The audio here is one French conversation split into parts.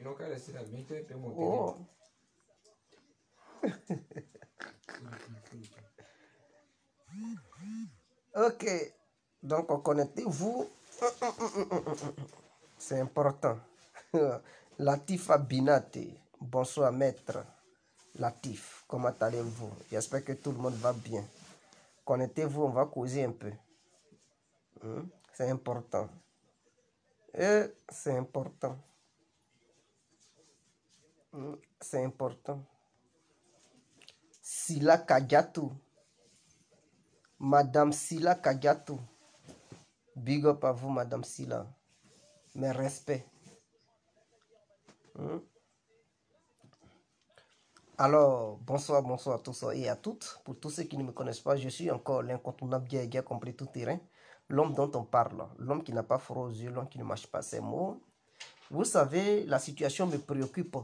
Ils n'ont qu'à laisser la bientôt et puis monter. Oh. Ok. Donc, connectez-vous. C'est important. Latif Abinate. Bonsoir, maître. Latif, comment allez-vous? J'espère que tout le monde va bien. Connectez-vous, on va causer un peu. C'est important. Et c'est important. C'est important. Sila Kadiatou. Madame Sila Kadiatou. Big up à vous, Madame Sila. Mes respects. Alors, bonsoir à tous et à toutes. Pour tous ceux qui ne me connaissent pas, je suis encore l'incontournable guerrier complet tout terrain. L'homme dont on parle. L'homme qui n'a pas froid aux yeux, l'homme qui ne mâche pas ses mots. Vous savez, la situation me préoccupe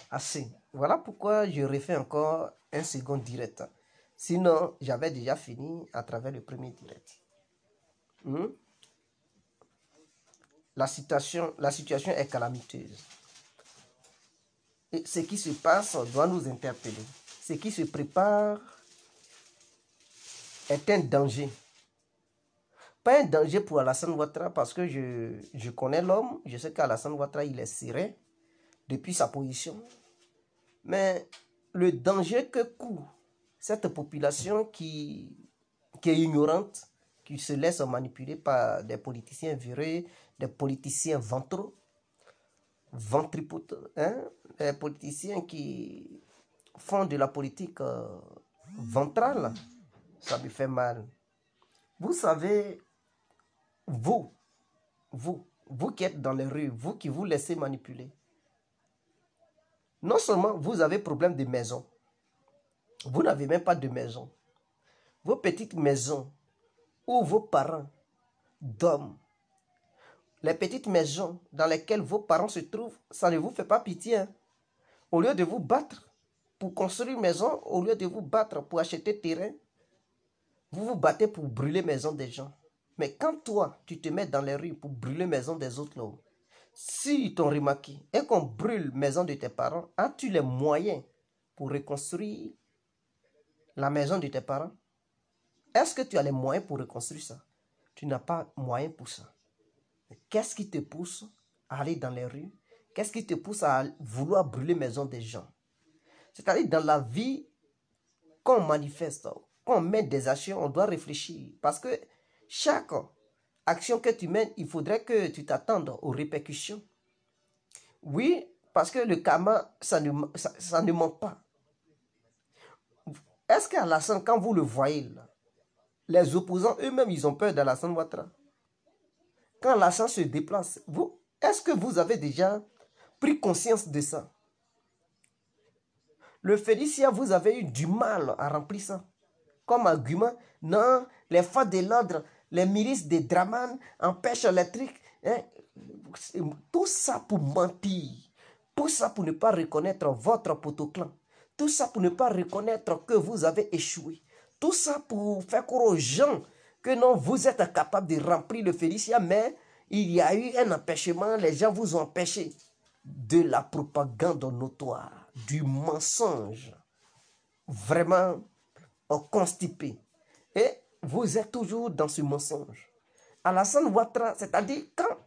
assez. Voilà pourquoi je refais encore un second direct. Sinon, j'avais déjà fini à travers le premier direct. La situation est calamiteuse. Et ce qui se passe doit nous interpeller. Ce qui se prépare est un danger. Pas un danger pour Alassane Ouattara parce que je connais l'homme. Je sais qu'Alassane Ouattara, il est serein depuis sa position. Mais le danger que court cette population qui est ignorante, qui se laisse manipuler par des politiciens virés, des politiciens ventripotents, des politiciens qui font de la politique ventrale, ça me fait mal. Vous savez, vous qui êtes dans les rues, vous qui vous laissez manipuler, non seulement vous avez problème de maison, vous n'avez même pas de maison. Vos petites maisons où vos parents dorment, les petites maisons dans lesquelles vos parents se trouvent, ça ne vous fait pas pitié. Hein? Au lieu de vous battre pour construire une maison, au lieu de vous battre pour acheter terrain, vous vous battez pour brûler les maisons des gens. Mais quand toi, tu te mets dans les rues pour brûler les maisons des autres là, si ils t'ont remarqué et qu'on brûle la maison de tes parents, as-tu les moyens pour reconstruire la maison de tes parents? Est-ce que tu as les moyens pour reconstruire ça? Tu n'as pas moyen pour ça. Qu'est-ce qui te pousse à aller dans les rues? Qu'est-ce qui te pousse à vouloir brûler les maisons des gens? C'est-à-dire dans la vie, quand on manifeste, quand on met des actions, on doit réfléchir. Parce que chaque action que tu mènes, il faudrait que tu t'attendes aux répercussions. Oui, parce que le karma, ça ne manque pas. Est-ce qu'Alassane, quand vous le voyez, là, les opposants eux-mêmes, ils ont peur d'Alassane Ouattara? Quand Alassane se déplace, est-ce que vous avez déjà pris conscience de ça? Le Félicia, vous avez eu du mal à remplir ça. Comme argument, non, les forces de l'ordre, les milices des Draman empêchent les trucs. Hein? Tout ça pour mentir. Tout ça pour ne pas reconnaître votre protoclan. Tout ça pour ne pas reconnaître que vous avez échoué. Tout ça pour faire croire aux gens que non, vous êtes capable de remplir le Félicia, mais il y a eu un empêchement, les gens vous ont empêché. De la propagande notoire, du mensonge, vraiment constipé. Et vous êtes toujours dans ce mensonge. Alassane Ouattara, c'est-à-dire quand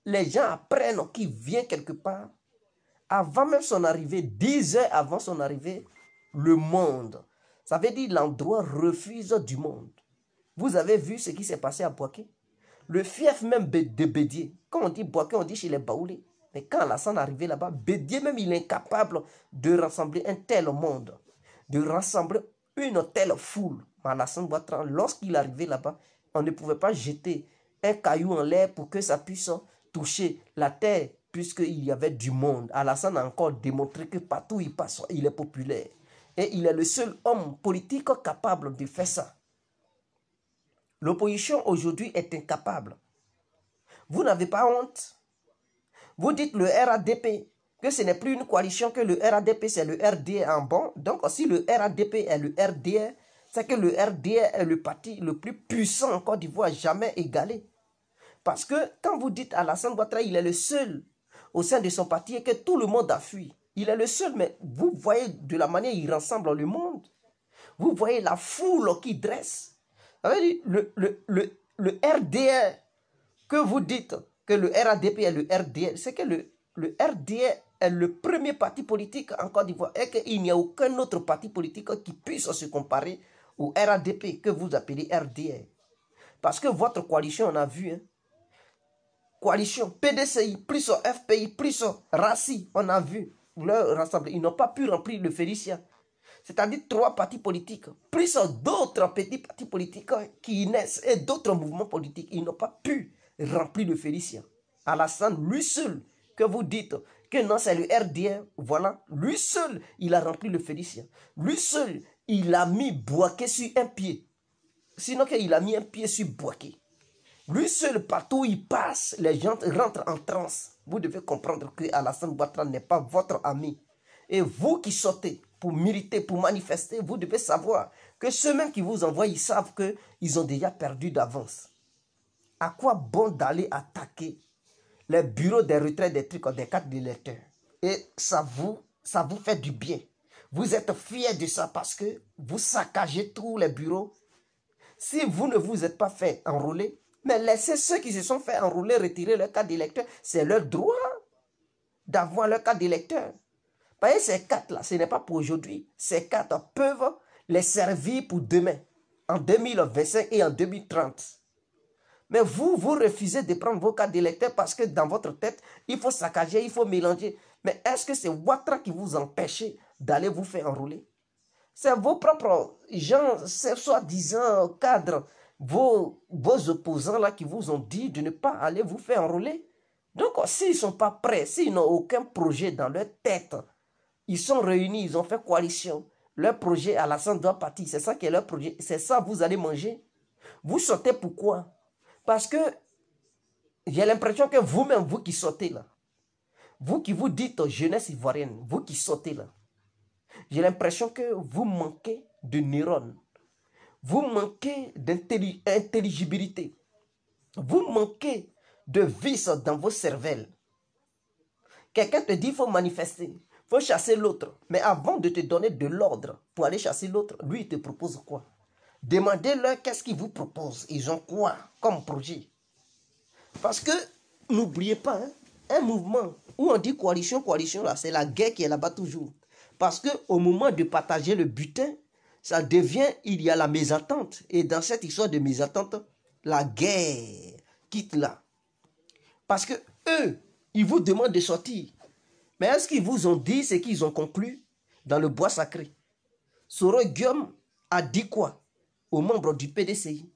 les gens apprennent qu'il vient quelque part, avant même son arrivée, 10 heures avant son arrivée, le monde, ça veut dire l'endroit refuse du monde. Vous avez vu ce qui s'est passé à Boaké? Le fief même de Bédié, quand on dit Boaké, on dit chez les Baoulés. Mais quand Alassane est arrivé là-bas, Bédié même, il est incapable de rassembler un tel monde, de rassembler une telle foule. Mais Alassane Ouattara, lorsqu'il est arrivé là-bas, on ne pouvait pas jeter un caillou en l'air pour que ça puisse toucher la terre, puisqu'il y avait du monde. Alassane a encore démontré que partout où il passe, il est populaire. Et il est le seul homme politique capable de faire ça. L'opposition aujourd'hui est incapable. Vous n'avez pas honte. Vous dites le RADP, que ce n'est plus une coalition, que le RADP c'est le RDR en bon. Donc si le RADP est le RDR, c'est que le RDR est le parti le plus puissant en Côte d'Ivoire jamais égalé. Parce que quand vous dites Alassane Ouattara, il est le seul au sein de son parti et que tout le monde a fui. Il est le seul, mais vous voyez de la manière il rassemble le monde. Vous voyez la foule qui dresse. Le RDR, que vous dites que le RADP est le RDR, c'est que le RDR est le premier parti politique en Côte d'Ivoire et qu'il n'y a aucun autre parti politique qui puisse se comparer au RADP que vous appelez RDR. Parce que votre coalition, on a vu, hein, coalition PDCI, plus FPI, plus RACI, on a vu leur rassemblement. Ils n'ont pas pu remplir le Félicia. C'est-à-dire 3 partis politiques, plus d'autres petits partis politiques qui naissent et d'autres mouvements politiques. Ils n'ont pas pu remplir le Félicia. Alassane, lui seul, que vous dites que non, c'est le RDR, voilà, lui seul, il a rempli le Félicia. Lui seul, il a mis Bouaké sur un pied. Sinon qu'il a mis un pied sur Bouaké. Lui seul, partout où il passe, les gens rentrent en transe. Vous devez comprendre que Alassane Ouattara n'est pas votre ami. Et vous qui sortez pour militer, pour manifester, vous devez savoir que ceux-mêmes qui vous envoient, ils savent qu'ils ont déjà perdu d'avance. À quoi bon d'aller attaquer les bureaux des retraites des trucs, des cartes d'électeurs? Et ça vous fait du bien. Vous êtes fiers de ça parce que vous saccagez tous les bureaux. Si vous ne vous êtes pas fait enrôler, mais laissez ceux qui se sont fait enrôler retirer leur carte d'électeur. C'est leur droit d'avoir leur carte d'électeur. Vous voyez, ces cartes-là, ce n'est pas pour aujourd'hui. Ces cartes peuvent les servir pour demain, en 2025 et en 2030. Mais vous refusez de prendre vos cartes d'électeurs parce que dans votre tête, il faut saccager, il faut mélanger. Mais est-ce que c'est Ouattara qui vous empêche d'aller vous faire enrôler? C'est vos propres gens, ces soi-disant cadres, vos opposants là qui vous ont dit de ne pas aller vous faire enrôler. Donc, s'ils ne sont pas prêts, s'ils n'ont aucun projet dans leur tête, ils sont réunis, ils ont fait coalition. Leur projet, Alassane doit partir. C'est ça qui est leur projet. C'est ça vous allez manger. Vous sortez pourquoi? Parce que j'ai l'impression que vous-même, vous qui sortez là, vous qui vous dites jeunesse ivoirienne, vous qui sortez là, j'ai l'impression que vous manquez de neurones. Vous manquez d'intelligibilité. Vous manquez de vices dans vos cervelles. Quelqu'un te dit qu'il faut manifester. Il faut chasser l'autre. Mais avant de te donner de l'ordre pour aller chasser l'autre, lui, il te propose quoi? Demandez-leur qu'est-ce qu'ils vous proposent. Ils ont quoi comme projet? Parce que, n'oubliez pas, hein, un mouvement où on dit coalition, là, c'est la guerre qui est là-bas toujours. Parce qu'au moment de partager le butin, ça devient, il y a la mésentente. Et dans cette histoire de mésentente, la guerre quitte là. Parce que eux, ils vous demandent de sortir. Mais est-ce qu'ils vous ont dit ce qu'ils ont conclu dans le bois sacré? Soro Guillaume a dit quoi aux membres du PDCI?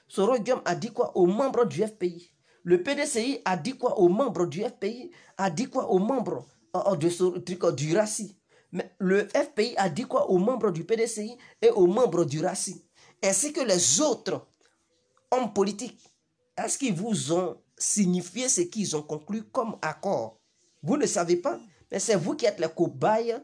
Soro Guillaume a dit quoi aux membres du FPI? Le PDCI a dit quoi aux membres du FPI? A dit quoi aux membres du RACI? Mais le FPI a dit quoi aux membres du PDCI et aux membres du RACI? Ainsi que les autres hommes politiques. Est-ce qu'ils vous ont signifié ce qu'ils ont conclu comme accord? Vous ne savez pas, mais c'est vous qui êtes les cobayes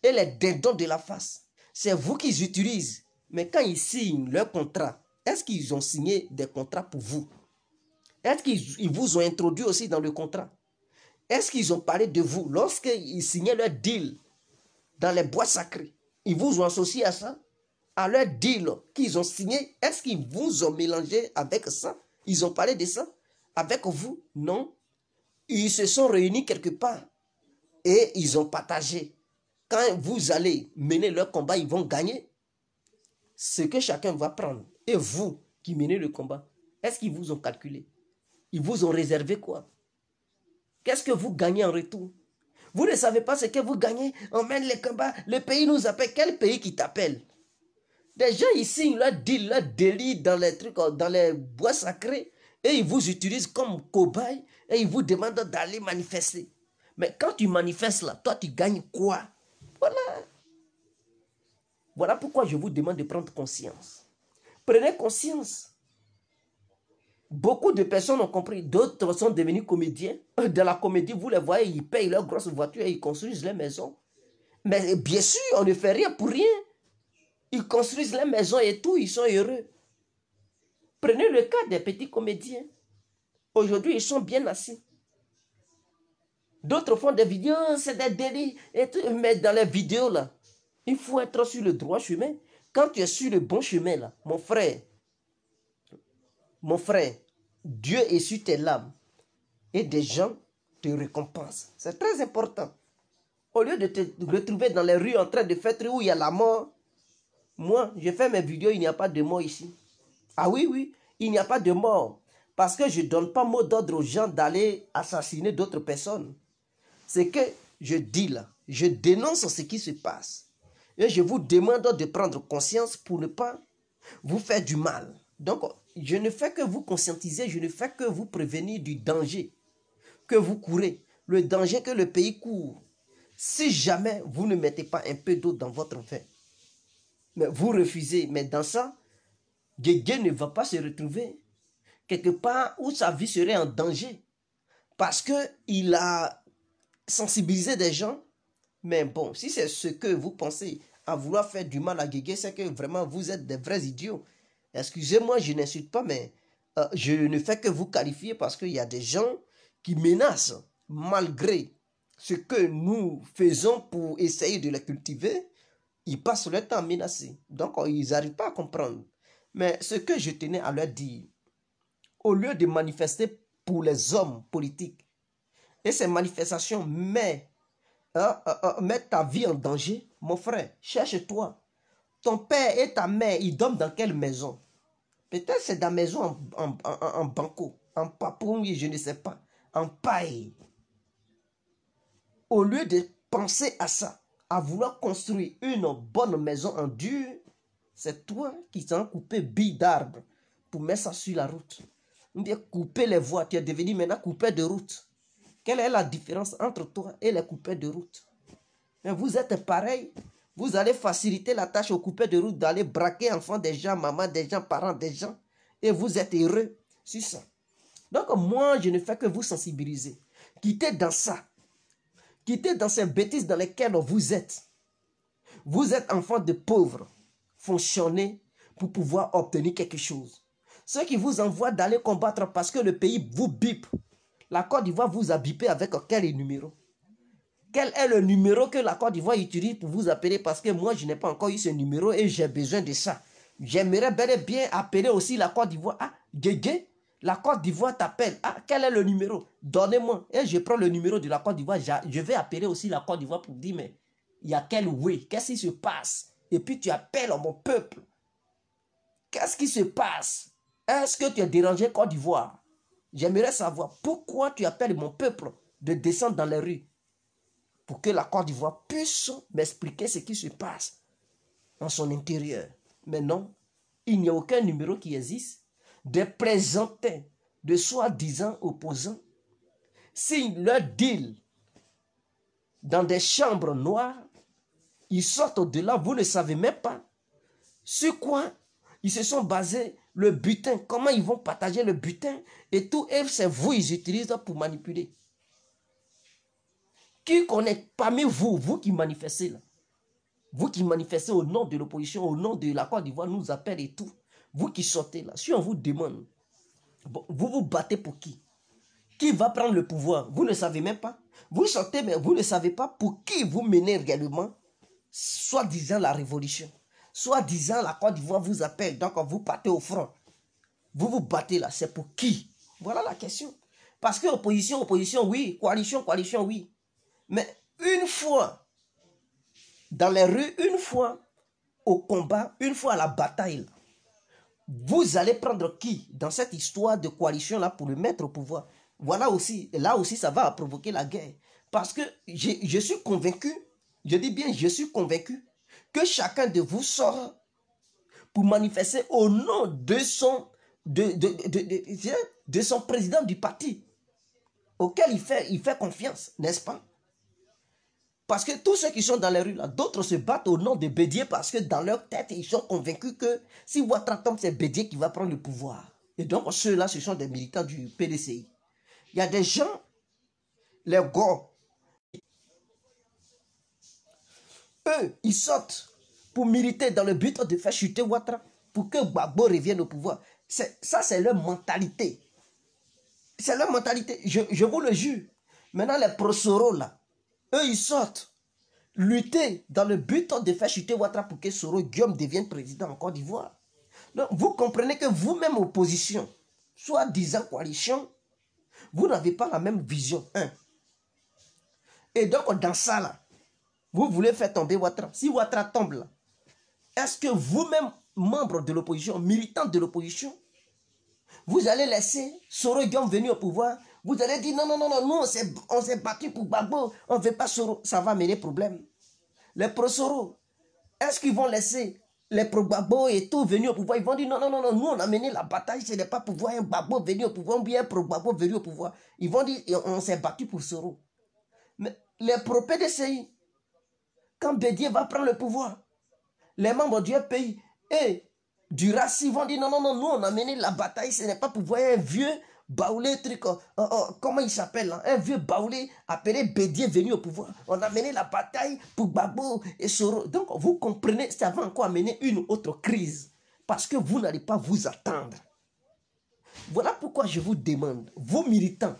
et les dindons de la face. C'est vous qui les utilisent. Mais quand ils signent leur contrat, est-ce qu'ils ont signé des contrats pour vous? Est-ce qu'ils vous ont introduit aussi dans le contrat? Est-ce qu'ils ont parlé de vous lorsqu'ils signaient leur deal dans les bois sacrés? Ils vous ont associé à ça? À leur deal qu'ils ont signé? Est-ce qu'ils vous ont mélangé avec ça? Ils ont parlé de ça avec vous? Non. Ils se sont réunis quelque part et ils ont partagé. Quand vous allez mener leur combat, ils vont gagner ce que chacun va prendre. Et vous qui menez le combat, est-ce qu'ils vous ont calculé? Ils vous ont réservé quoi? Qu'est-ce que vous gagnez en retour? Vous ne savez pas ce que vous gagnez. On mène les combats. Le pays nous appelle. Quel pays qui t'appelle? Des gens ils signent leur deal, leur délit dans les trucs, dans les bois sacrés. Et ils vous utilisent comme cobayes. Et ils vous demandent d'aller manifester. Mais quand tu manifestes là, toi tu gagnes quoi? Voilà. Voilà pourquoi je vous demande de prendre conscience. Prenez conscience. Beaucoup de personnes ont compris. D'autres sont devenus comédiens. Dans la comédie, vous les voyez, ils payent leurs grosses voitures et ils construisent les maisons. Mais bien sûr, on ne fait rien pour rien. Ils construisent les maisons et tout, ils sont heureux. Prenez le cas des petits comédiens. Aujourd'hui, ils sont bien assis. D'autres font des vidéos, c'est des délits. Et tout, mais dans les vidéos, là, il faut être sur le droit chemin. Quand tu es sur le bon chemin, là, mon frère, Dieu est sur tes lames. Et des gens te récompensent. C'est très important. Au lieu de te retrouver dans les rues en train de faire trucs où il y a la mort, moi, je fais mes vidéos, il n'y a pas de mort ici. Ah oui, oui, il n'y a pas de mort. Parce que je ne donne pas mot d'ordre aux gens d'aller assassiner d'autres personnes. C'est que je dis là, je dénonce ce qui se passe. Et je vous demande de prendre conscience pour ne pas vous faire du mal. Donc, je ne fais que vous conscientiser, je ne fais que vous prévenir du danger que vous courez, le danger que le pays court. Si jamais vous ne mettez pas un peu d'eau dans votre vin, mais vous refusez, mais dans ça, Guégué ne va pas se retrouver quelque part où sa vie serait en danger. Parce qu'il a sensibilisé des gens. Mais bon, si c'est ce que vous pensez à vouloir faire du mal à Guégué, c'est que vraiment vous êtes des vrais idiots. Excusez-moi, je n'insulte pas, mais je ne fais que vous qualifier parce qu'il y a des gens qui menacent malgré ce que nous faisons pour essayer de les cultiver. Ils passent leur temps à menacer. Donc, ils n'arrivent pas à comprendre. Mais ce que je tenais à leur dire, au lieu de manifester pour les hommes politiques, et ces manifestations mettent ta vie en danger, mon frère, cherche-toi. Ton père et ta mère, ils dorment dans quelle maison? Peut-être c'est dans la maison en banco, en papouille, je ne sais pas, en paille. Au lieu de penser à ça, à vouloir construire une bonne maison en dur, c'est toi qui t'en coupé billes d'arbres pour mettre ça sur la route. On dit couper les voies, tu es devenu maintenant coupé de route. Quelle est la différence entre toi et les coupés de route? Mais vous êtes pareil. Vous allez faciliter la tâche aux coupés de route d'aller braquer enfants des gens, maman des gens, parents des gens. Et vous êtes heureux sur ça. Donc moi, je ne fais que vous sensibiliser. Quittez dans ça. Quittez dans ces bêtises dans lesquelles vous êtes. Vous êtes enfant de pauvres. Fonctionnez pour pouvoir obtenir quelque chose. Ceux qui vous envoient d'aller combattre parce que le pays vous bipe. La Côte d'Ivoire vous a bipé avec quel numéro? Quel est le numéro que la Côte d'Ivoire utilise pour vous appeler? Parce que moi, je n'ai pas encore eu ce numéro et j'ai besoin de ça. J'aimerais bel et bien appeler aussi la Côte d'Ivoire. Ah, Guégué, la Côte d'Ivoire t'appelle. Ah, quel est le numéro? Donnez-moi. Et je prends le numéro de la Côte d'Ivoire. Je vais appeler aussi la Côte d'Ivoire pour dire, mais il y a quel oui? Qu'est-ce qui se passe? Et puis tu appelles mon peuple. Qu'est-ce qui se passe? Est-ce que tu es dérangé Côte d'Ivoire? J'aimerais savoir pourquoi tu appelles mon peuple de descendre dans les rues pour que la Côte d'Ivoire puisse m'expliquer ce qui se passe en son intérieur. Mais non, il n'y a aucun numéro qui existe. Des présentés de soi-disant opposants signent leur deal dans des chambres noires. Ils sortent au-delà, vous ne savez même pas sur quoi ils se sont basés, le butin, comment ils vont partager le butin et tout, et c'est vous ils utilisent pour manipuler. Qui connaît parmi vous, vous qui manifestez là, vous qui manifestez au nom de l'opposition, au nom de la Côte d'Ivoire, nous appelle et tout, vous qui sortez là, si on vous demande, vous vous battez pour qui? Qui va prendre le pouvoir? Vous ne savez même pas. Vous sortez, mais vous ne savez pas pour qui vous menez réellement, soi-disant la révolution. Soi-disant la Côte d'Ivoire vous appelle, donc vous partez au front. Vous vous battez là, c'est pour qui? Voilà la question. Parce que opposition, opposition, oui. Coalition, coalition, oui. Mais une fois dans les rues, une fois au combat, une fois à la bataille, vous allez prendre qui dans cette histoire de coalition-là pour le mettre au pouvoir? Voilà aussi, là aussi, ça va provoquer la guerre. Parce que je suis convaincu, je dis bien, je suis convaincu que chacun de vous sort pour manifester au nom de son, de son président du parti auquel il fait confiance, n'est-ce pas? Parce que tous ceux qui sont dans les rues, là, d'autres se battent au nom de Bédié parce que dans leur tête, ils sont convaincus que si Ouattara tombe, c'est Bédié qui va prendre le pouvoir. Et donc, ceux-là, ce sont des militants du PDCI. Il y a des gens, les gars, eux, ils sortent pour militer dans le but de faire chuter Ouattara, pour que Gbagbo revienne au pouvoir. Ça, c'est leur mentalité. C'est leur mentalité, je vous le jure. Maintenant, les pro-Soro, là, eux, ils sortent lutter dans le but de faire chuter Ouattara pour que Soro Guillaume devienne président en Côte d'Ivoire. Donc, vous comprenez que vous-même, opposition, soi-disant coalition, vous n'avez pas la même vision. Hein. Et donc, dans ça, là, vous voulez faire tomber Ouattara. Si Ouattara tombe, là, est-ce que vous-même, membre de l'opposition, militant de l'opposition, vous allez laisser Soro Guillaume venir au pouvoir? Vous allez dire non, non, non, non, nous on s'est battu pour Gbagbo, on ne veut pas Soro. Ça va mener problème. Les pro-Soro, est-ce qu'ils vont laisser les pro-Gbagbo et tout venir au pouvoir? Ils vont dire non, non, non, non, nous on a mené la bataille, ce n'est pas pour voir un Gbagbo venir au pouvoir ou bien un pro-Gbagbo venir au pouvoir. Ils vont dire on s'est battu pour Soro. Mais les pro-PDCI, quand Bédié va prendre le pouvoir, les membres du pays et du racisme vont dire non, non, non, nous on a mené la bataille, ce n'est pas pour voir un vieux baoulé truc, comment il s'appelle, hein? Un vieux baoulé appelé Bédié venu au pouvoir. On a mené la bataille pour Gbagbo et Soro. Donc vous comprenez, ça va encore amener une autre crise. Parce que vous n'allez pas vous attendre. Voilà pourquoi je vous demande, vous militants,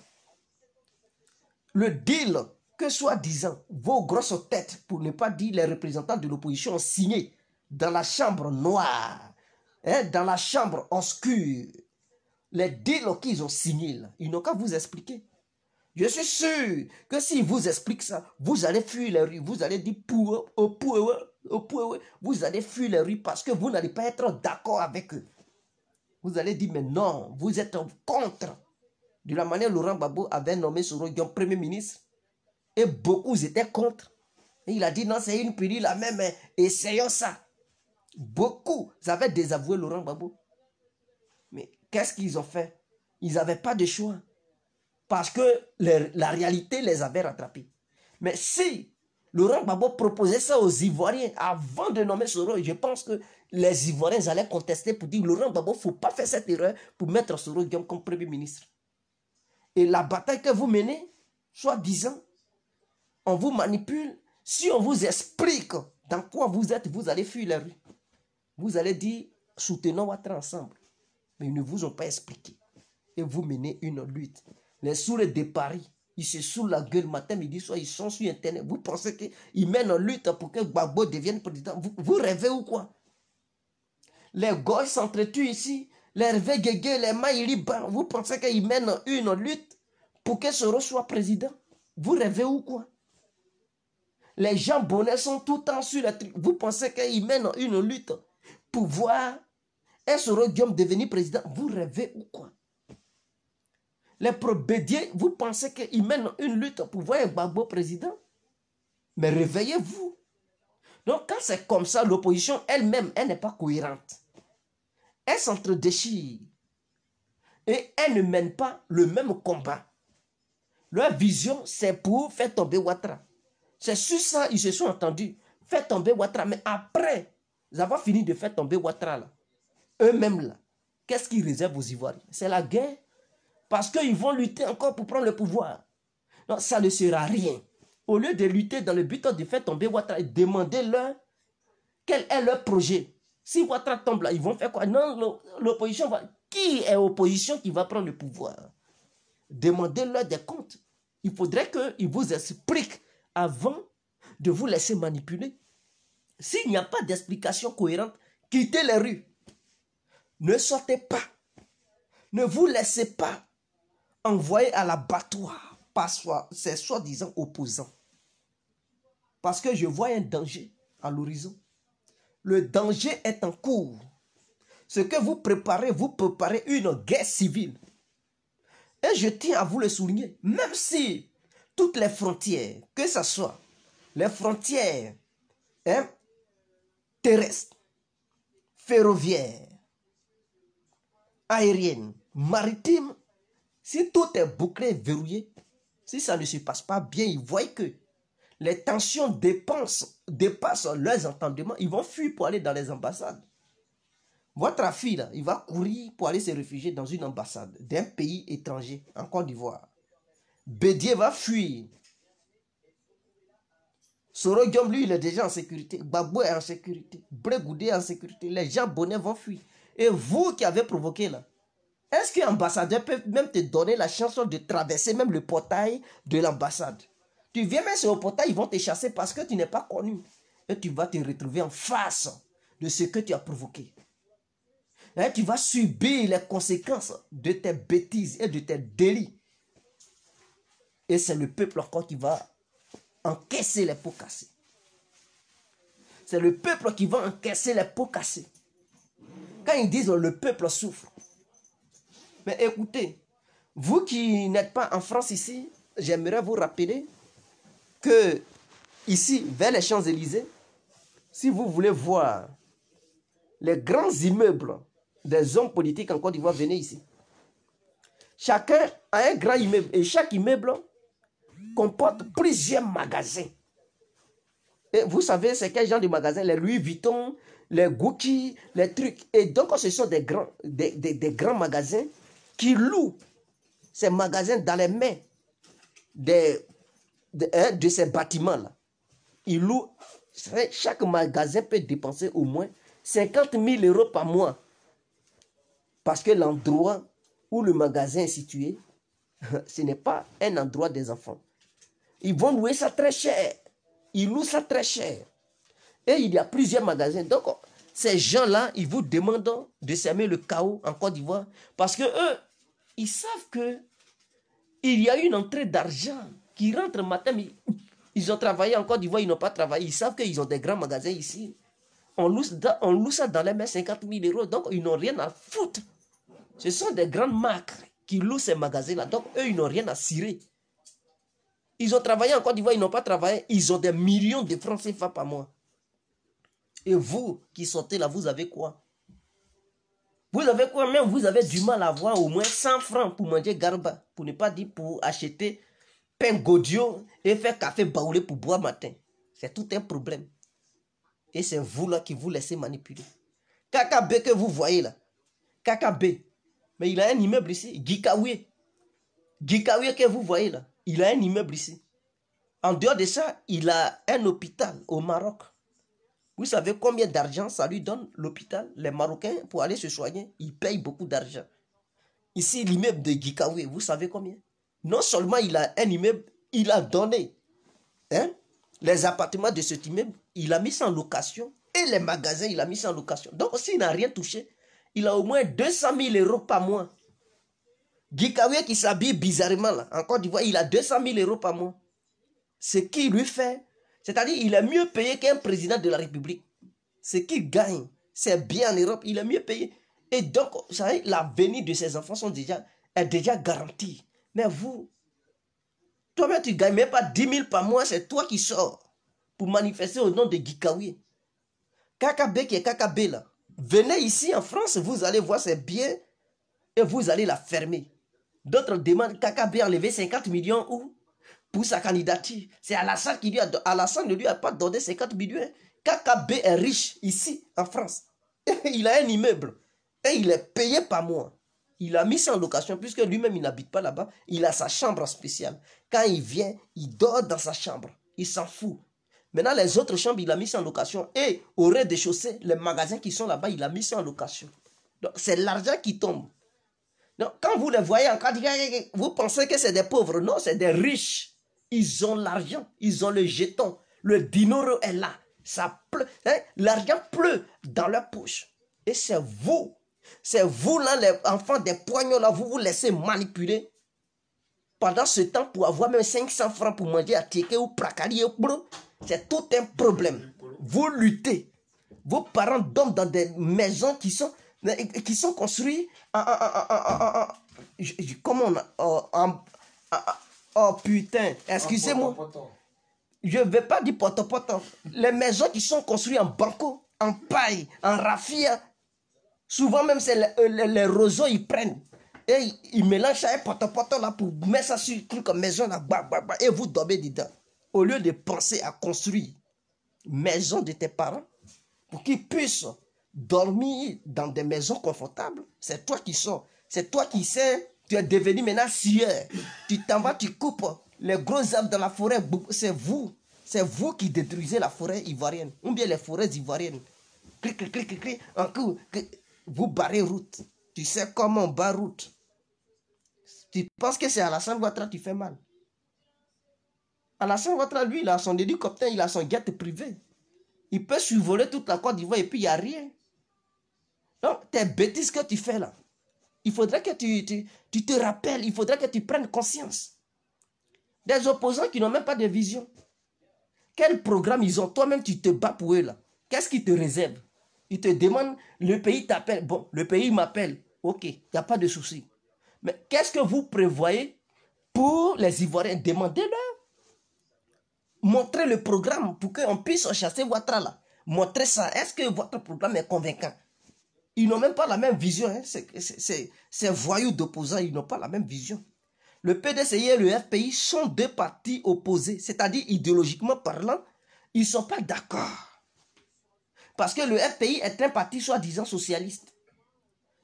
le deal que soi-disant vos grosses têtes, pour ne pas dire les représentants de l'opposition, ont signé dans la chambre noire, hein, dans la chambre obscure, les deals qu'ils ont signés, là, ils n'ont qu'à vous expliquer. Je suis sûr que s'ils vous expliquent ça, vous allez fuir les rues, vous allez dire vous allez fuir les rues parce que vous n'allez pas être d'accord avec eux. Vous allez dire, mais non, vous êtes contre. De la manière Laurent Gbagbo avait nommé Soro Guillaume Premier ministre, et beaucoup étaient contre. Et il a dit, non, c'est une pilule la même, essayons ça. Beaucoup avaient désavoué Laurent Gbagbo. Mais qu'est-ce qu'ils ont fait? Ils n'avaient pas de choix. Parce que la réalité les avait rattrapés. Mais si Laurent Gbagbo proposait ça aux Ivoiriens avant de nommer Soro, je pense que les Ivoiriens allaient contester pour dire Laurent Gbagbo, il ne faut pas faire cette erreur pour mettre Soro Guillaume comme Premier ministre. Et la bataille que vous menez, soi-disant, on vous manipule. Si on vous explique dans quoi vous êtes, vous allez fuir la rue. Vous allez dire, soutenons Ouattara ensemble. Mais ils ne vous ont pas expliqué. Et vous menez une lutte. Les sourds de Paris, ils se saoulent la gueule matin, midi, soir, ils sont sur Internet. Vous pensez qu'ils mènent une lutte pour que Gbagbo devienne président? Vous rêvez ou quoi? Les gosses s'entretuent ici. Les Hervé Guégué, les Maïliban, vous pensez qu'ils mènent une lutte pour que Soro soit président? Vous rêvez ou quoi? Les gens bonnets sont tout le temps sur la truc. Vous pensez qu'ils mènent une lutte pour voir un Soro Guillaume devenir président? Vous rêvez ou quoi? Les pro-Bédié, vous pensez qu'ils mènent une lutte pour voir un Gbagbo président? Mais réveillez-vous. Donc quand c'est comme ça, l'opposition elle-même, elle n'est pas cohérente. Elle s'entre-déchire. Et elle ne mène pas le même combat. Leur vision, c'est pour faire tomber Ouattara. C'est sur ça ils se sont entendus. Faire tomber Ouattara. Mais après avoir fini de faire tomber Ouattara, là, eux-mêmes, là, qu'est-ce qu'ils réservent aux Ivoiriens? C'est la guerre. Parce qu'ils vont lutter encore pour prendre le pouvoir. Non, ça ne sera rien. Au lieu de lutter dans le but de faire tomber Ouattara, demandez-leur quel est leur projet. Si Ouattara tombe là, ils vont faire quoi? Non, l'opposition va... Qui est l'opposition qui va prendre le pouvoir? Demandez-leur des comptes. Il faudrait qu'ils vous expliquent avant de vous laisser manipuler. S'il n'y a pas d'explication cohérente, quittez les rues. Ne sortez pas. Ne vous laissez pas envoyer à l'abattoir par ces soi-disant opposants. Parce que je vois un danger à l'horizon. Le danger est en cours. Ce que vous préparez une guerre civile. Et je tiens à vous le souligner, même si toutes les frontières, que ce soit les frontières terrestres, ferroviaires, aériennes, maritimes, si tout est bouclé, verrouillé, si ça ne se passe pas bien, ils voient que les tensions dépassent leurs entendements, ils vont fuir pour aller dans les ambassades. Votre fille, là, il va courir pour aller se réfugier dans une ambassade d'un pays étranger, en Côte d'Ivoire. Bédié va fuir. Soro Guillaume, lui, il est déjà en sécurité. Gbagbo est en sécurité. Bré Goudé est en sécurité. Les gens bonnets vont fuir. Et vous qui avez provoqué là, Est-ce qu'un ambassadeur peut même te donner la chance de traverser même le portail de l'ambassade? Tu viens même sur le portail, ils vont te chasser parce que tu n'es pas connu. Et tu vas te retrouver en face de ce que tu as provoqué. Et tu vas subir les conséquences de tes bêtises et de tes délits. Et c'est le peuple encore qui va encaisser les pots cassés. C'est le peuple qui va encaisser les pots cassés. Quand ils disent le peuple souffre. Mais écoutez, vous qui n'êtes pas en France ici, j'aimerais vous rappeler que ici, vers les Champs-Élysées, si vous voulez voir les grands immeubles des hommes politiques en Côte d'Ivoire, venez ici. Chacun a un grand immeuble et chaque immeuble comporte plusieurs magasins. Et vous savez, c'est quel genre de magasins? Les Louis Vuitton, les Gucci, les trucs. Et donc, ce sont des grands magasins qui louent ces magasins dans les mains de ces bâtiments-là. Ils louent, chaque magasin peut dépenser au moins 50 000 € par mois. Parce que l'endroit où le magasin est situé, ce n'est pas un endroit des enfants. Ils vont louer ça très cher. Ils louent ça très cher. Et il y a plusieurs magasins. Donc, ces gens-là, ils vous demandent de semer le chaos en Côte d'Ivoire. Parce que eux, ils savent que il y a une entrée d'argent qui rentre matin. Mais ils ont travaillé en Côte d'Ivoire, ils n'ont pas travaillé. Ils savent qu'ils ont des grands magasins ici. On loue ça dans les mains 50 000 €. Donc, ils n'ont rien à foutre. Ce sont des grandes marques qui louent ces magasins-là. Donc, eux, ils n'ont rien à cirer. Ils ont travaillé en Côte d'Ivoire, ils n'ont pas travaillé. Ils ont des millions de francs CFA par mois. Et vous qui sortez là, vous avez quoi? Vous avez quoi? Même vous avez du mal à avoir au moins 100 francs pour manger garba. Pour ne pas dire pour acheter pain godio et faire café baoulé pour boire matin. C'est tout un problème. Et c'est vous là qui vous laissez manipuler. KKB que vous voyez là. KKB. Mais il a un immeuble ici. Gikawe. Gikawe que vous voyez là. Il a un immeuble ici. En dehors de ça, il a un hôpital au Maroc. Vous savez combien d'argent ça lui donne l'hôpital? Les Marocains, pour aller se soigner, ils payent beaucoup d'argent. Ici, l'immeuble de Gikawe, vous savez combien? Non seulement il a un immeuble, il a donné les appartements de cet immeuble, il a mis ça en location. Et les magasins, il a mis ça en location. Donc, s'il n'a rien touché, il a au moins 200 000 € par mois. Gikawe qui s'habille bizarrement là, en Côte d'Ivoire, il a 200 000 € par mois. Ce qu'il lui fait, c'est-à-dire il est mieux payé qu'un président de la République. Ce qu'il gagne, c'est bien en Europe, il est mieux payé. Et donc, vous savez, l'avenir de ses enfants est déjà garanti. Mais vous, toi-même, tu ne gagnes même pas 10 000 par mois, c'est toi qui sors pour manifester au nom de Gikawe. KKB qui est KKB là. Venez ici en France, vous allez voir ses biens et vous allez la fermer. D'autres demandent KKB enlever 50 millions où? Pour sa candidature. C'est Alassane qui lui a... Alassane ne lui a pas donné 50 millions. KKB est riche ici en France. Il a un immeuble. Et il est payé par mois. Il a mis ça en location puisque lui-même il n'habite pas là-bas. Il a sa chambre spéciale. Quand il vient, il dort dans sa chambre. Il s'en fout. Maintenant, les autres chambres, il a mis ça en location. Et au rez-de-chaussée, les magasins qui sont là-bas, il a mis ça en location. Donc, c'est l'argent qui tombe. Donc, quand vous les voyez encore, vous pensez que c'est des pauvres. Non, c'est des riches. Ils ont l'argent. Ils ont le jeton. Le dinoro est là. Ça pleut. L'argent pleut dans leur poche. Et c'est vous. C'est vous là, les enfants des poignons là, vous vous laissez manipuler. Pendant ce temps, pour avoir même 500 francs pour manger à Tieke ou Prakali, c'est tout un problème. Vous luttez. Vos parents dorment dans des maisons qui sont construites comment oh putain, excusez-moi. Je ne vais pas dire poto-poto. Les maisons qui sont construites en banco, en paille, en raffia. Souvent même, c'est les roseaux, ils prennent. Et ils mélangent ça un poto-poto là pour mettre ça sur le truc comme maison là. Et vous dormez dedans. Au lieu de penser à construire maison de tes parents pour qu'ils puissent dormir dans des maisons confortables. C'est toi qui sors. C'est toi qui sais. Tu es devenu maintenant sieur. Tu t'en vas, tu coupes les gros arbres dans la forêt. C'est vous. C'est vous qui détruisez la forêt ivoirienne. Ou bien les forêts ivoiriennes. Clic, clic, clic, clic, clic. Un coup, vous barrez route. Tu sais comment on bat route. Tu penses que c'est Alassane Ouattara qui fait mal. Alassane Ouattara, lui, il a son hélicoptère, il a son jet privé. Il peut survoler toute la Côte d'Ivoire et puis il n'y a rien. Donc, tes bêtises que tu fais là, il faudrait que tu te rappelles, il faudrait que tu prennes conscience. Des opposants qui n'ont même pas de vision. Quel programme ils ont? Toi-même, tu te bats pour eux là. Qu'est-ce qu'ils te réservent? Ils te demandent, le pays t'appelle. Bon, le pays m'appelle. Ok, il n'y a pas de souci. Mais qu'est-ce que vous prévoyez pour les Ivoiriens? Demandez-leur. Montrez le programme pour qu'on puisse chasser Ouattara là. Montrez ça. Est-ce que votre programme est convaincant? Ils n'ont même pas la même vision. Hein. Ces voyous d'opposants, ils n'ont pas la même vision. Le PDCI et le FPI sont deux partis opposés. C'est-à-dire, idéologiquement parlant, ils ne sont pas d'accord. Parce que le FPI est un parti soi-disant socialiste.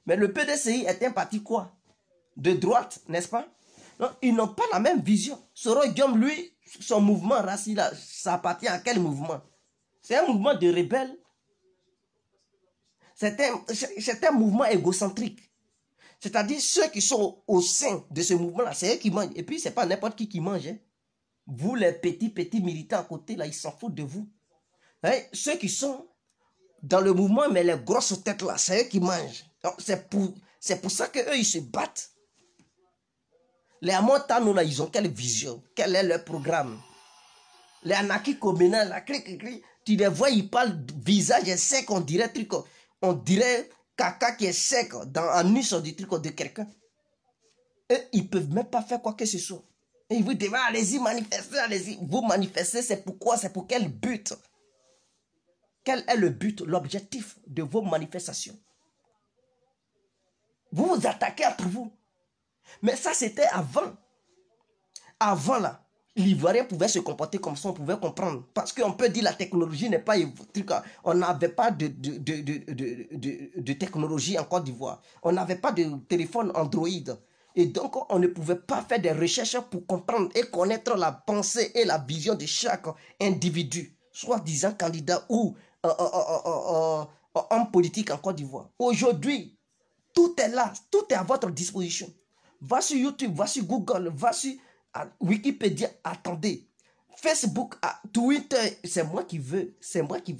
Mais le PDCI est un parti quoi? De droite, n'est-ce pas? Donc, ils n'ont pas la même vision. Soro Guillaume, lui, son mouvement raciste, ça appartient à quel mouvement? C'est un mouvement de rebelles. C'est un mouvement égocentrique. C'est-à-dire, ceux qui sont au sein de ce mouvement-là, c'est eux qui mangent. Et puis, ce n'est pas n'importe qui mange. Hein. Vous, les petits militants à côté, là, ils s'en foutent de vous. Hein? Ceux qui sont dans le mouvement, mais les grosses têtes, là, c'est eux qui mangent. C'est pour ça qu'eux, ils se battent. Les Amontano, là, ils ont quelle vision? Quel est leur programme? Les Anaki Komena, là, tu les vois, ils parlent visage sec, on dirait truc, on dirait caca qui est sec en nu sur du truc de quelqu'un. Et ils ne peuvent même pas faire quoi que ce soit. Et ils vous disent, allez-y, manifestez, allez-y. Vous manifestez, c'est pourquoi? C'est pour quel but? Quel est le but, l'objectif de vos manifestations? Vous vous attaquez entre vous. Mais ça, c'était avant. Avant, là, l'Ivoirien pouvait se comporter comme ça, on pouvait comprendre. Parce qu'on peut dire que la technologie n'est pas... On n'avait pas de technologie en Côte d'Ivoire. On n'avait pas de téléphone Android. Et donc, on ne pouvait pas faire des recherches pour comprendre et connaître la pensée et la vision de chaque individu, soi-disant candidat ou homme politique en Côte d'Ivoire. Aujourd'hui, tout est là, tout est à votre disposition. Va sur YouTube, va sur Google, va sur Wikipédia, attendez. Facebook, Twitter, c'est moi qui veux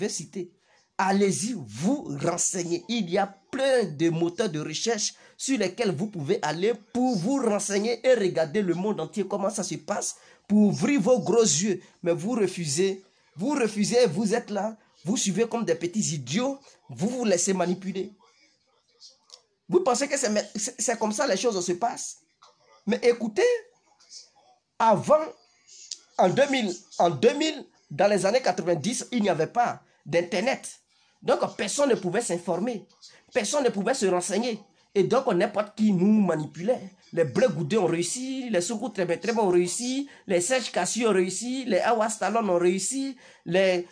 citer. Allez-y, vous renseigner. Il y a plein de moteurs de recherche sur lesquels vous pouvez aller pour vous renseigner et regarder le monde entier, comment ça se passe, pour ouvrir vos gros yeux. Mais vous refusez, vous êtes là, vous suivez comme des petits idiots, vous vous laissez manipuler. Vous pensez que c'est comme ça les choses se passent? Mais écoutez, avant, en 2000, dans les années 90, il n'y avait pas d'Internet. Donc, personne ne pouvait s'informer. Personne ne pouvait se renseigner. Et donc, n'importe qui nous manipulait. Les Bleu Goudé ont réussi, les Sougou Trébé ont réussi, les Serge Kassi ont réussi, les Awas Talon ont réussi, les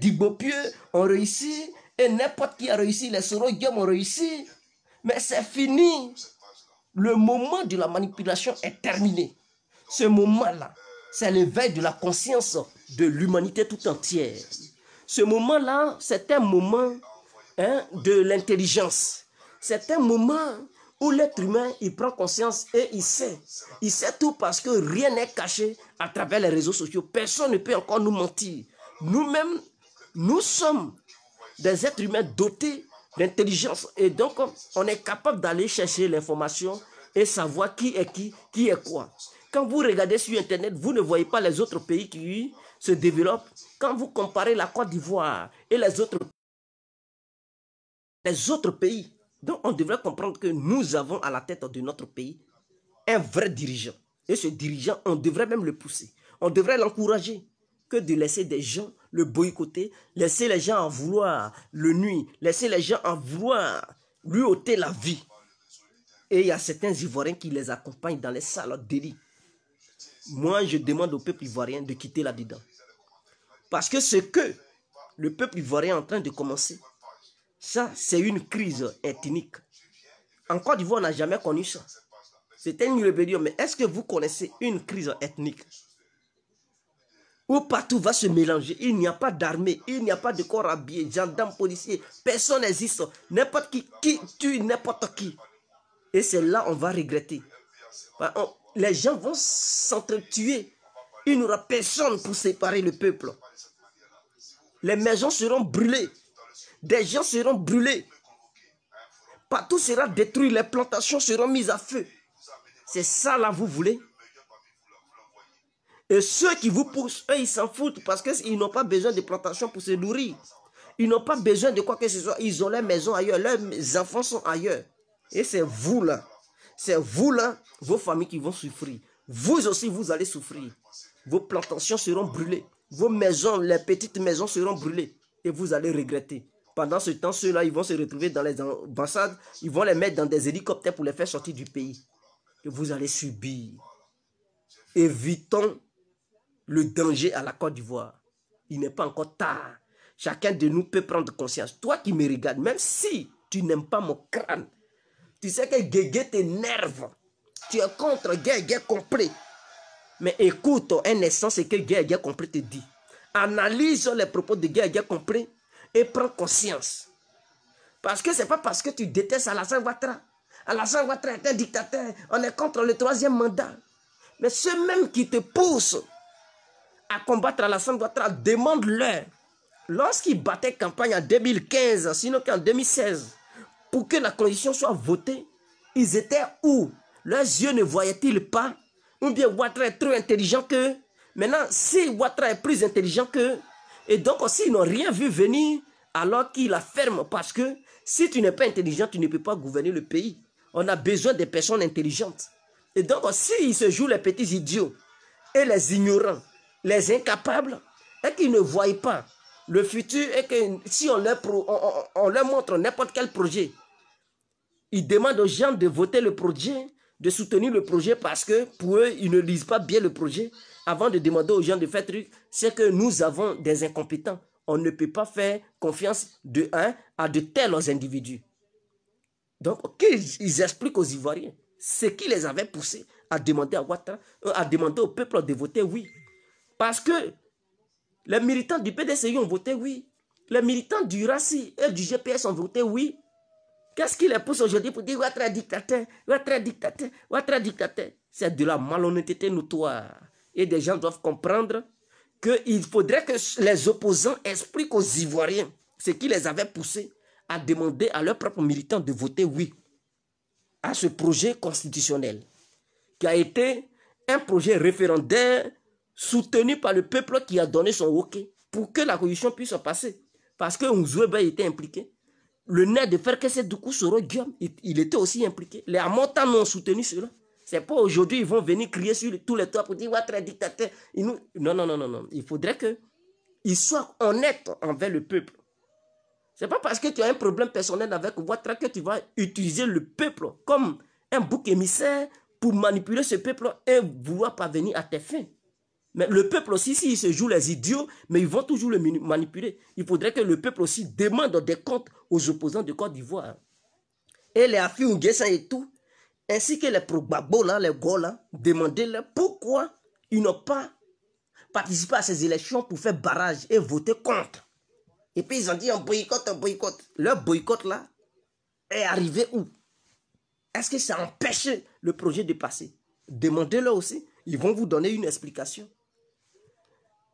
Dibopieux ont réussi, et n'importe qui a réussi, les Soro Guillaume ont réussi. Mais c'est fini. Le moment de la manipulation est terminé. Ce moment-là, c'est l'éveil de la conscience de l'humanité tout entière. Ce moment-là, c'est un moment de l'intelligence. C'est un moment où l'être humain, il prend conscience et il sait. Il sait tout parce que rien n'est caché à travers les réseaux sociaux. Personne ne peut encore nous mentir. Nous-mêmes, nous sommes des êtres humains dotés d'intelligence. Et donc, on est capable d'aller chercher l'information et savoir qui est quoi. Quand vous regardez sur Internet, vous ne voyez pas les autres pays qui se développent. Quand vous comparez la Côte d'Ivoire et les autres pays, donc on devrait comprendre que nous avons à la tête de notre pays un vrai dirigeant. Et ce dirigeant, on devrait même le pousser. On devrait l'encourager que de laisser des gens le boycotter, laisser les gens en vouloir le nuire, laisser les gens en vouloir lui ôter la vie. Et il y a certains Ivoiriens qui les accompagnent dans les salles d'élite. Moi, je demande au peuple ivoirien de quitter là-dedans. Parce que ce que le peuple ivoirien est en train de commencer, ça, c'est une crise ethnique. En Côte d'Ivoire, on n'a jamais connu ça. C'était une rébellion. Mais est-ce que vous connaissez une crise ethnique? où partout va se mélanger. Il n'y a pas d'armée, il n'y a pas de corps habillé, gendarmes, policiers, personne n'existe. N'importe qui tue n'importe qui. Et c'est là on va regretter. Les gens vont s'entretuer. Il n'y aura personne pour séparer le peuple. Les maisons seront brûlées. Des gens seront brûlés. Partout sera détruit. Les plantations seront mises à feu. C'est ça là vous voulez? Et ceux qui vous poussent, eux, ils s'en foutent parce qu'ils n'ont pas besoin de plantations pour se nourrir. Ils n'ont pas besoin de quoi que ce soit. Ils ont leurs maisons ailleurs. Leurs enfants sont ailleurs. Et c'est vous là. C'est vous là, vos familles qui vont souffrir. Vous aussi, vous allez souffrir. Vos plantations seront brûlées. Vos maisons, les petites maisons seront brûlées. Et vous allez regretter. Pendant ce temps, ceux-là, ils vont se retrouver dans les ambassades. Ils vont les mettre dans des hélicoptères pour les faire sortir du pays. Et vous allez subir. Évitons le danger à la Côte d'Ivoire. Il n'est pas encore tard. Chacun de nous peut prendre conscience. Toi qui me regardes, même si tu n'aimes pas mon crâne, tu sais que Guégué t'énerve. Tu es contre Guégué complet. Mais écoute un instant ce que Guégué complet te dit. Analyse les propos de Guégué complet et prends conscience. Parce que ce n'est pas parce que tu détestes Alassane Ouattara. Alassane Ouattara est un dictateur. On est contre le 3e mandat. Mais ceux même qui te poussent à combattre Alassane Ouattara, demande-leur. Lorsqu'ils battaient campagne en 2015, sinon qu'en 2016, pour que la constitution soit votée, ils étaient où? Leurs yeux ne voyaient-ils pas? Ou bien Ouattara est trop intelligent qu'eux? Maintenant, si Ouattara est plus intelligent qu'eux, et donc aussi ils n'ont rien vu venir, alors qu'ils la ferment, parce que si tu n'es pas intelligent, tu ne peux pas gouverner le pays. On a besoin de personnes intelligentes. Et donc, s'ils se jouent les petits idiots et les ignorants, les incapables, et qu'ils ne voient pas le futur, et que si on leur montre n'importe quel projet, ils demandent aux gens de voter le projet, de soutenir le projet, parce que pour eux, ils ne lisent pas bien le projet. Avant de demander aux gens de faire truc, c'est que nous avons des incompétents. On ne peut pas faire confiance à de tels individus. Donc, qu'ils expliquent aux Ivoiriens ce qui les avait poussés à demander à Ouattara, à demander au peuple de voter oui. Parce que les militants du PDCI ont voté oui. Les militants du RACI et du GPS ont voté oui. Qu'est-ce qui les pousse aujourd'hui pour dire Ouattara dictateur, Ouattara dictateur, Ouattara dictateur? C'est de la malhonnêteté notoire. Et des gens doivent comprendre qu'il faudrait que les opposants expliquent aux Ivoiriens ce qui les avait poussés à demander à leurs propres militants de voter oui à ce projet constitutionnel, qui a été un projet référendaire soutenu par le peuple qui a donné son OK pour que la constitution puisse passer. Parce que Nzoueba était impliqué. Le nez de fer que c'est du coup Soro Guillaume, il était aussi impliqué. Les Amontans ont soutenu cela. C'est pas aujourd'hui ils vont venir crier sur tous les toits pour dire Ouattara dictateur. Non, non, non, non, non. Il faudrait qu'ils soient honnêtes envers le peuple. C'est pas parce que tu as un problème personnel avec Ouattara que tu vas utiliser le peuple comme un bouc émissaire pour manipuler ce peuple et vouloir parvenir à tes fins. Mais le peuple aussi, s'il se joue les idiots, mais ils vont toujours le manipuler. Il faudrait que le peuple aussi demande des comptes aux opposants de Côte d'Ivoire. Et les Afiou Nguessan et tout, ainsi que les Progbabo, là, les Gola, demandez-leur pourquoi ils n'ont pas participé à ces élections pour faire barrage et voter contre. Et puis ils ont dit on boycotte, on boycotte. Leur boycott là est arrivé où? Est-ce que ça empêche le projet de passer? Demandez-leur aussi. Ils vont vous donner une explication.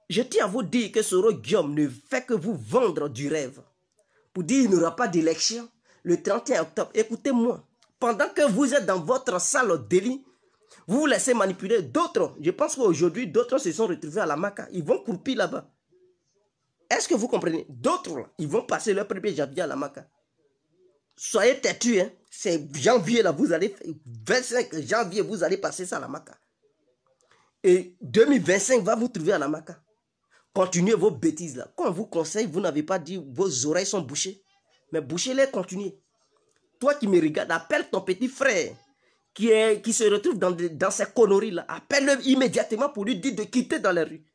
Je tiens à vous dire que Soro Guillaume ne fait que vous vendre du rêve. Pour dire qu'il n'y aura pas d'élection le 31 octobre. Écoutez-moi. Pendant que vous êtes dans votre salle délit, vous vous laissez manipuler. D'autres, je pense qu'aujourd'hui, d'autres se sont retrouvés à la Maca. Ils vont croupir là-bas. Est-ce que vous comprenez? D'autres, ils vont passer leur 1er janvier à la Maca. Soyez têtus, hein. C'est janvier, là, vous allez, 25 janvier, vous allez passer ça à la Maca. Et 2025 va vous trouver à la Maca. Continuez vos bêtises là. Quand on vous conseille, vous n'avez pas dit vos oreilles sont bouchées. Mais bouchez-les, continuez. Toi qui me regardes, appelle ton petit frère qui se retrouve dans ces conneries là. Appelle-le immédiatement pour lui dire de quitter dans les rues.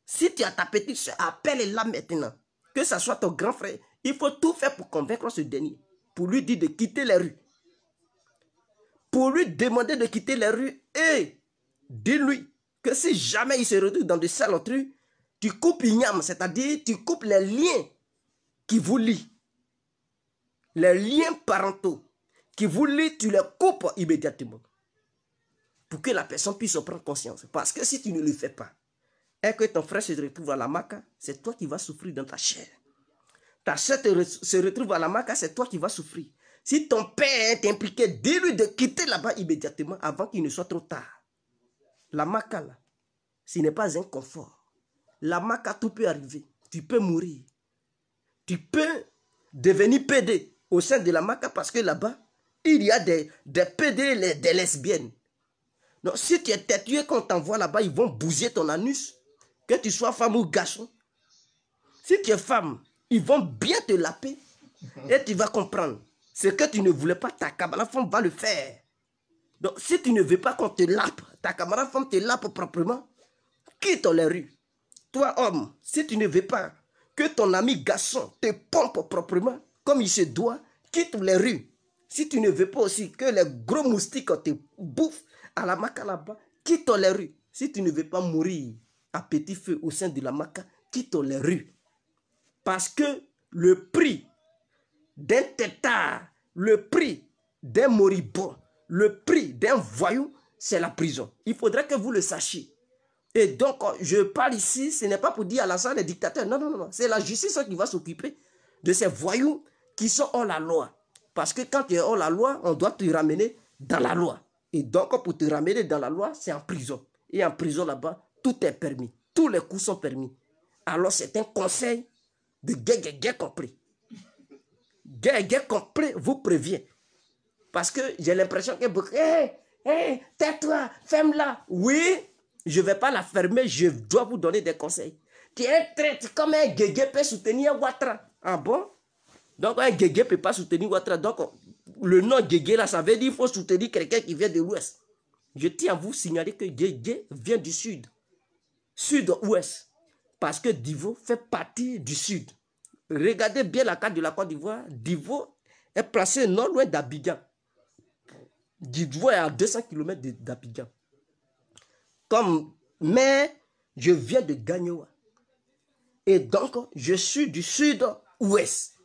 Si tu as ta petite soeur, appelle-la maintenant. Que ce soit ton grand frère. Il faut tout faire pour convaincre ce dernier. Pour lui dire de quitter les rues. Pour lui demander de quitter les rues. Et dis-lui que si jamais il se retrouve dans de sales trucs, Tu coupes Ignam, c'est-à-dire tu coupes les liens qui vous lient. Les liens parentaux qui vous lient, tu les coupes immédiatement. Pour que la personne puisse prendre conscience. Parce que si tu ne le fais pas, et que ton frère se retrouve à la Maka, c'est toi qui vas souffrir dans ta chair. Ta soeur se retrouve à la Maka, c'est toi qui vas souffrir. Si ton père est impliqué, dis-lui de quitter là-bas immédiatement avant qu'il ne soit trop tard. La Maka, là, ce n'est pas un confort. La Maka, tout peut arriver. Tu peux mourir. Tu peux devenir PD au sein de la Maka parce que là-bas, il y a des PD, des lesbiennes. Donc, si tu es têtué, quand on t'envoie là-bas, ils vont bousiller ton anus. Que tu sois femme ou garçon. Si tu es femme, ils vont bien te laper. Et tu vas comprendre. Ce que tu ne voulais pas, ta camarade femme va le faire. Donc, si tu ne veux pas qu'on te lape, ta camarade femme te lape proprement, quitte les rues. Toi, homme, si tu ne veux pas que ton ami garçon te pompe proprement, comme il se doit, quitte les rues. Si tu ne veux pas aussi que les gros moustiques te bouffent à la Maka là-bas, quitte les rues. Si tu ne veux pas mourir à petit feu au sein de la Maka, quitte les rues. Parce que le prix d'un tétard, le prix d'un moribond, le prix d'un voyou, c'est la prison. Il faudrait que vous le sachiez. Et donc, je parle ici, ce n'est pas pour dire à l'ensemble des dictateurs. Non, non, non. C'est la justice qui va s'occuper de ces voyous qui sont hors la loi. Parce que quand tu es hors la loi, on doit te ramener dans la loi. Et donc, pour te ramener dans la loi, c'est en prison. Et en prison, là-bas, tout est permis. Tous les coups sont permis. Alors, c'est un conseil de guerre compris. Guerre compris vous prévient. Parce que j'ai l'impression que... Hé, tais-toi, ferme-la. Oui, je ne vais pas la fermer, je dois vous donner des conseils. Tu es traite comme un guégué peut soutenir Ouattara. Ah bon? Donc, un guégué ne peut pas soutenir Ouattara. Donc, le nom guégué, là, ça veut dire qu'il faut soutenir quelqu'un qui vient de l'ouest. Je tiens à vous signaler que guégué vient du sud. Sud-ouest. Parce que Divo fait partie du sud. Regardez bien la carte de la Côte d'Ivoire. Divo est placé non loin d'Abidjan. Divo est à 200 km d'Abidjan. Mais je viens de Gagnoa. Et donc, je suis du sud-ouest.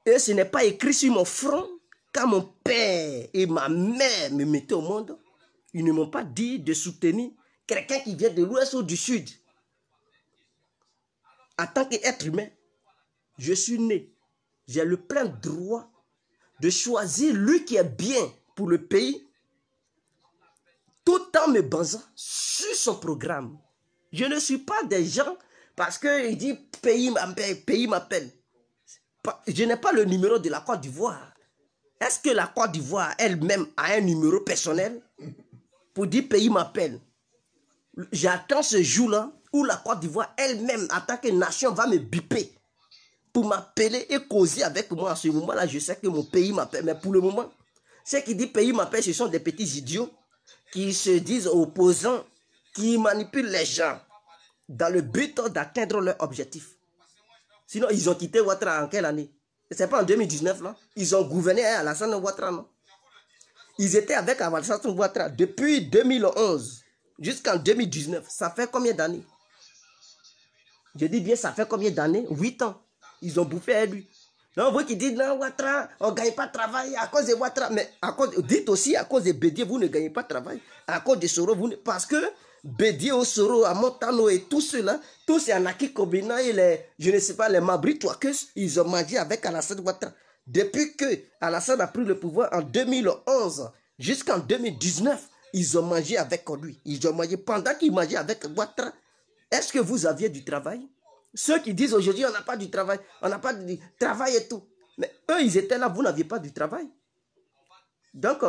Et ce n'est pas écrit sur mon front. Quand mon père et ma mère me mettaient au monde, ils ne m'ont pas dit de soutenir quelqu'un qui vient de l'ouest ou du sud. En tant qu'être humain, je suis né. J'ai le plein droit de choisir lui qui est bien pour le pays, tout en me basant sur son programme. Je ne suis pas des gens parce qu'il dit pays m'appelle. Je n'ai pas le numéro de la Côte d'Ivoire. Est-ce que la Côte d'Ivoire elle-même a un numéro personnel pour dire pays m'appelle? J'attends ce jour-là où la Côte d'Ivoire elle-même, en tant que nation, va me biper pour m'appeler et causer avec moi. À ce moment-là, je sais que mon pays m'appelle. Mais pour le moment, ceux qui disent pays m'appelle, ce sont des petits idiots qui se disent opposants, qui manipulent les gens dans le but d'atteindre leur objectif. Sinon, ils ont quitté Ouattara en quelle année? Ce n'est pas en 2019, là. Ils ont gouverné à Alassane Ouattara, non? Ils étaient avec Alassane Ouattara depuis 2011 jusqu'en 2019. Ça fait combien d'années? Je dis bien, ça fait combien d'années? 8 ans. Ils ont bouffé à lui. Non, vous qui dites, non, Ouattara, on ne gagne pas de travail à cause de Ouattara. Mais dites aussi, à cause de Bédié, vous ne gagnez pas de travail. À cause de Soro, parce que Bédié, Soro, Amontano et tout cela, tous ces Anaki Kobina et les, je ne sais pas, les Mabri Touakeus, ils ont mangé avec Alassane Ouattara. Depuis que Alassane a pris le pouvoir en 2011 jusqu'en 2019, ils ont mangé avec lui. Ils ont mangé pendant qu'ils mangeaient avec Ouattara. Est-ce que vous aviez du travail? Ceux qui disent aujourd'hui on n'a pas du travail, on n'a pas de travail et tout. Mais eux, ils étaient là, vous n'aviez pas du travail. Donc,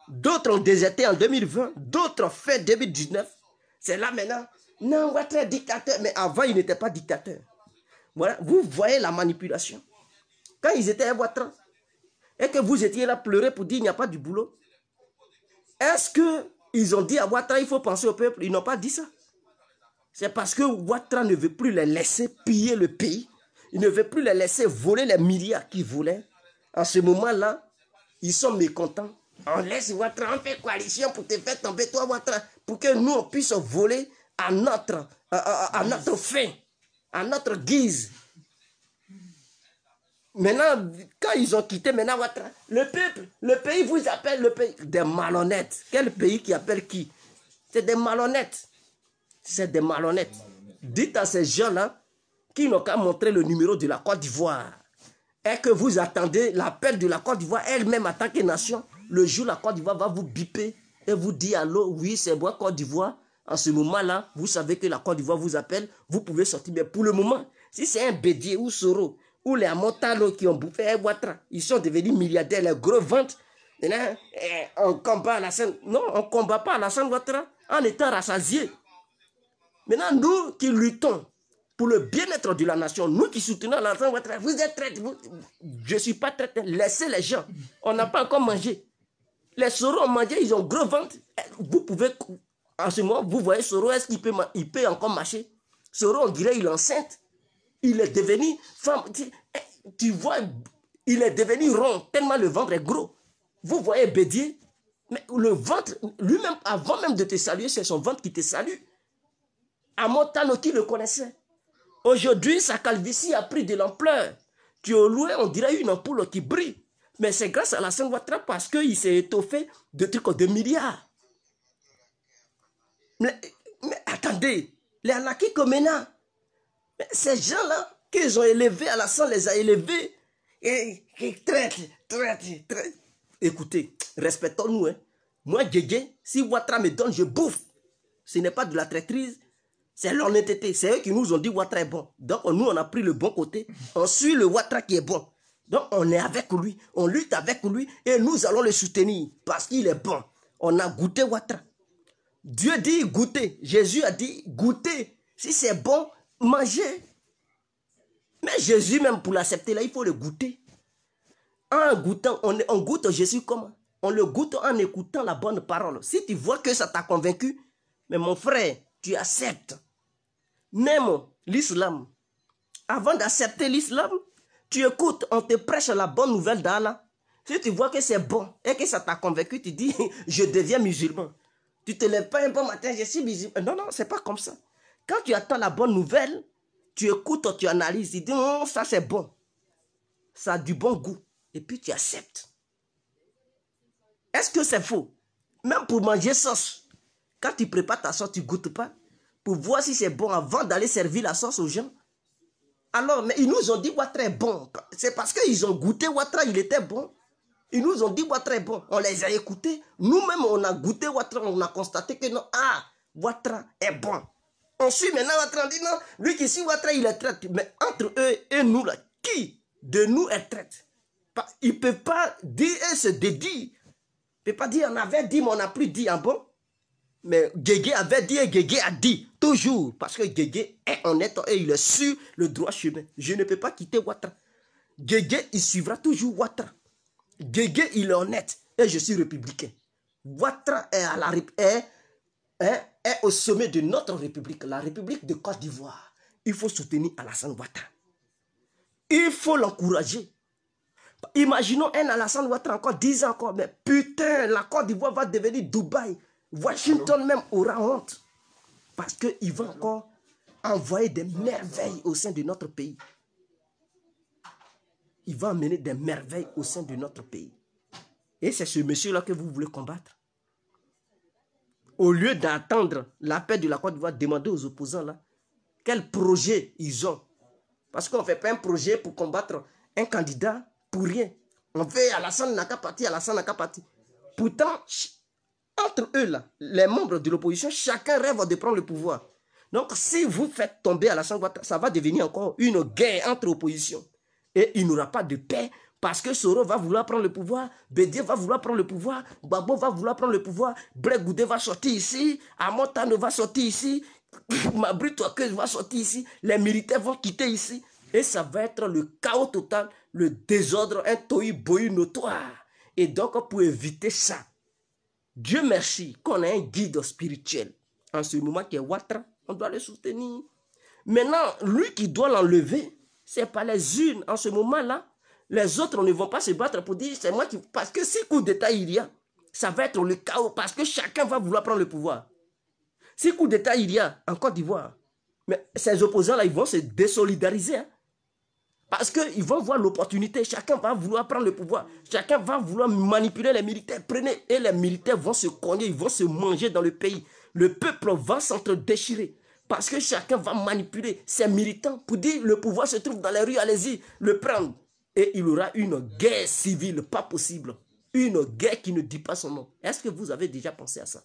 d'autres ont déserté en 2020, d'autres ont fait 2019. C'est là maintenant, non, Ouattara est dictateur. Mais avant, il n'était pas dictateur. Voilà, vous voyez la manipulation. Quand ils étaient à Ouattara, et que vous étiez là pleurer pour dire qu'il n'y a pas du boulot, est-ce qu'ils ont dit à Ouattara, il faut penser au peuple? Ils n'ont pas dit ça. C'est parce que Ouattara ne veut plus les laisser piller le pays. Il ne veut plus les laisser voler les milliards qu'ils voulaient. En ce moment-là, ils sont mécontents. On laisse Ouattara, on fait coalition pour te faire tomber toi, Ouattara, pour que nous, on puisse voler à notre fin, à notre guise. Maintenant, quand ils ont quitté maintenant Ouattara, le peuple, le pays vous appelle le pays des malhonnêtes. Quel pays qui appelle qui? C'est des malhonnêtes. C'est des malhonnêtes. Dites à ces gens-là qui n'ont qu'à montrer le numéro de la Côte d'Ivoire et que vous attendez l'appel de la Côte d'Ivoire elle-même en tant que nation. Le jour la Côte d'Ivoire va vous biper et vous dire allô, oui, c'est moi Côte d'Ivoire. En ce moment-là, vous savez que la Côte d'Ivoire vous appelle, vous pouvez sortir. Mais pour le moment, si c'est un Bédier ou Soro, ou les Amontalo qui ont bouffé Ouattara, ils sont devenus milliardaires, les gros ventes. On combat Alassane. Non, on ne combat pas Alassane Ouattara en étant rassasiés. Maintenant, nous qui luttons pour le bien-être de la nation, nous qui soutenons Alassane Ouattara, vous êtes traîtres. Je ne suis pas traître. Laissez les gens. On n'a pas encore mangé. Les Soro ont mangé, ils ont gros ventre. Vous pouvez, en ce moment, vous voyez Soro, est-ce qu'il peut encore marcher? Soro, on dirait il est enceinte. Il est devenu femme. Tu vois, il est devenu rond, tellement le ventre est gros. Vous voyez Bédier, mais le ventre, lui-même, avant même de te saluer, c'est son ventre qui te salue. Amontano qui le connaissait. Aujourd'hui, sa calvitie a pris de l'ampleur. Tu es au loin, on dirait une ampoule qui brille. Mais c'est grâce à Alassane Ouattara parce qu'il s'est étoffé de trucs de milliards. Mais attendez, les Anaki Komena, ces gens-là qu'ils ont élevés, Alassane les a élevés, et traite. Écoutez, respectons-nous. Hein. Moi, Djedje, si Ouattara me donne, je bouffe. Ce n'est pas de la traîtrise, c'est l'honnêteté. C'est eux qui nous ont dit Ouattara est bon. Donc nous, on a pris le bon côté. On suit le Ouattara qui est bon. Donc on est avec lui, on lutte avec lui et nous allons le soutenir parce qu'il est bon. On a goûté Ouattara. Dieu dit goûter. Jésus a dit goûter. Si c'est bon, mangez. Mais Jésus, même pour l'accepter, là, il faut le goûter. En goûtant, on goûte Jésus comment? On le goûte en écoutant la bonne parole. Si tu vois que ça t'a convaincu, mais mon frère, tu acceptes. Même l'islam. Avant d'accepter l'islam, tu écoutes, on te prêche la bonne nouvelle d'Allah. Si tu vois que c'est bon et que ça t'a convaincu, tu dis, je deviens musulman. Tu ne te lèves pas un bon matin, je suis musulman. Non, non, c'est pas comme ça. Quand tu attends la bonne nouvelle, tu écoutes, tu analyses, tu dis, oh, ça c'est bon. Ça a du bon goût. Et puis tu acceptes. Est-ce que c'est faux? Même pour manger sauce, quand tu prépares ta sauce, tu ne goûtes pas pour voir si c'est bon avant d'aller servir la sauce aux gens. Alors, mais ils nous ont dit Ouattara est bon. C'est parce qu'ils ont goûté Ouattara, il était bon. Ils nous ont dit Ouattara est bon. On les a écoutés. Nous-mêmes, on a goûté Ouattara, on a constaté que non, Ouattara est bon. On suit maintenant Ouattara, on dit non, lui qui suit Ouattara, il est traite. Mais entre eux et nous, là, qui de nous est traite? Il ne peut pas dire et se dédire. Il ne peut pas dire on avait dit, mais on n'a plus dit. Ah bon? Mais Guégué avait dit et Guégué a dit. Toujours. Parce que Guégué est honnête et il est sur le droit chemin. Je ne peux pas quitter Ouattara. Guégué, il suivra toujours Ouattara. Guégué, il est honnête. Et je suis républicain. Ouattara est au sommet de notre république. La république de Côte d'Ivoire. Il faut soutenir Alassane Ouattara. Il faut l'encourager. Imaginons un Alassane Ouattara encore 10 ans encore. Mais putain, la Côte d'Ivoire va devenir Dubaï. Washington même aura honte. Parce qu'il va encore envoyer des merveilles au sein de notre pays. Il va amener des merveilles au sein de notre pays. Et c'est ce monsieur-là que vous voulez combattre. Au lieu d'attendre la paix de la Côte d'Ivoire, demandez aux opposants là quel projet ils ont. Parce qu'on ne fait pas un projet pour combattre un candidat pour rien. On fait Alassane n'a qu'à partir, Alassane n'a qu'à partir. Pourtant, entre eux là, les membres de l'opposition, chacun rêve de prendre le pouvoir. Donc si vous faites tomber Alassane Ouattara, ça va devenir encore une guerre entre oppositions. Et il n'y aura pas de paix parce que Soro va vouloir prendre le pouvoir, Bédier va vouloir prendre le pouvoir, Babo va vouloir prendre le pouvoir, Blé Goudé va sortir ici, Amontano va sortir ici, Mabri Touakeuse va sortir ici, les militaires vont quitter ici. Et ça va être le chaos total, le désordre, un tohu-bohu notoire. Et donc pour éviter ça, Dieu merci qu'on a un guide spirituel. En ce moment qui est Ouattara, on doit le soutenir. Maintenant, lui qui doit l'enlever, ce n'est pas les unes. En ce moment-là, les autres ne vont pas se battre pour dire c'est moi qui... Parce que si coup d'état il y a, ça va être le chaos parce que chacun va vouloir prendre le pouvoir. Si coup d'État il y a en Côte d'Ivoire, mais ces opposants-là, ils vont se désolidariser. Hein. Parce qu'ils vont voir l'opportunité. Chacun va vouloir prendre le pouvoir. Chacun va vouloir manipuler les militaires. Prenez, et les militaires vont se cogner, ils vont se manger dans le pays. Le peuple va s'entre-déchirer. Parce que chacun va manipuler ses militants pour dire le pouvoir se trouve dans les rues, allez-y, le prendre. Et il y aura une guerre civile, pas possible. Une guerre qui ne dit pas son nom. Est-ce que vous avez déjà pensé à ça?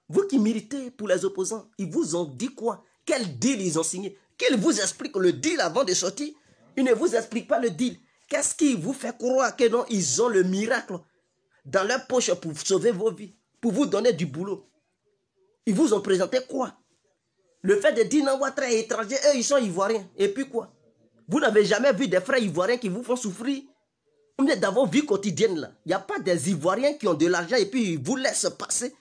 Vous qui militez pour les opposants, ils vous ont dit quoi? Quel deal ils ont signé? Qu'ils vous expliquent le deal avant de sortir. Ils ne vous expliquent pas le deal. Qu'est-ce qui vous fait croire que non, ils ont le miracle dans leur poche pour sauver vos vies, pour vous donner du boulot? Ils vous ont présenté quoi? Le fait de dire non, votre est étranger, eux ils sont ivoiriens. Et puis quoi? Vous n'avez jamais vu des frères ivoiriens qui vous font souffrir? Vous êtes dans vos vies quotidiennes là. Il n'y a pas des Ivoiriens qui ont de l'argent et puis ils vous laissent passer.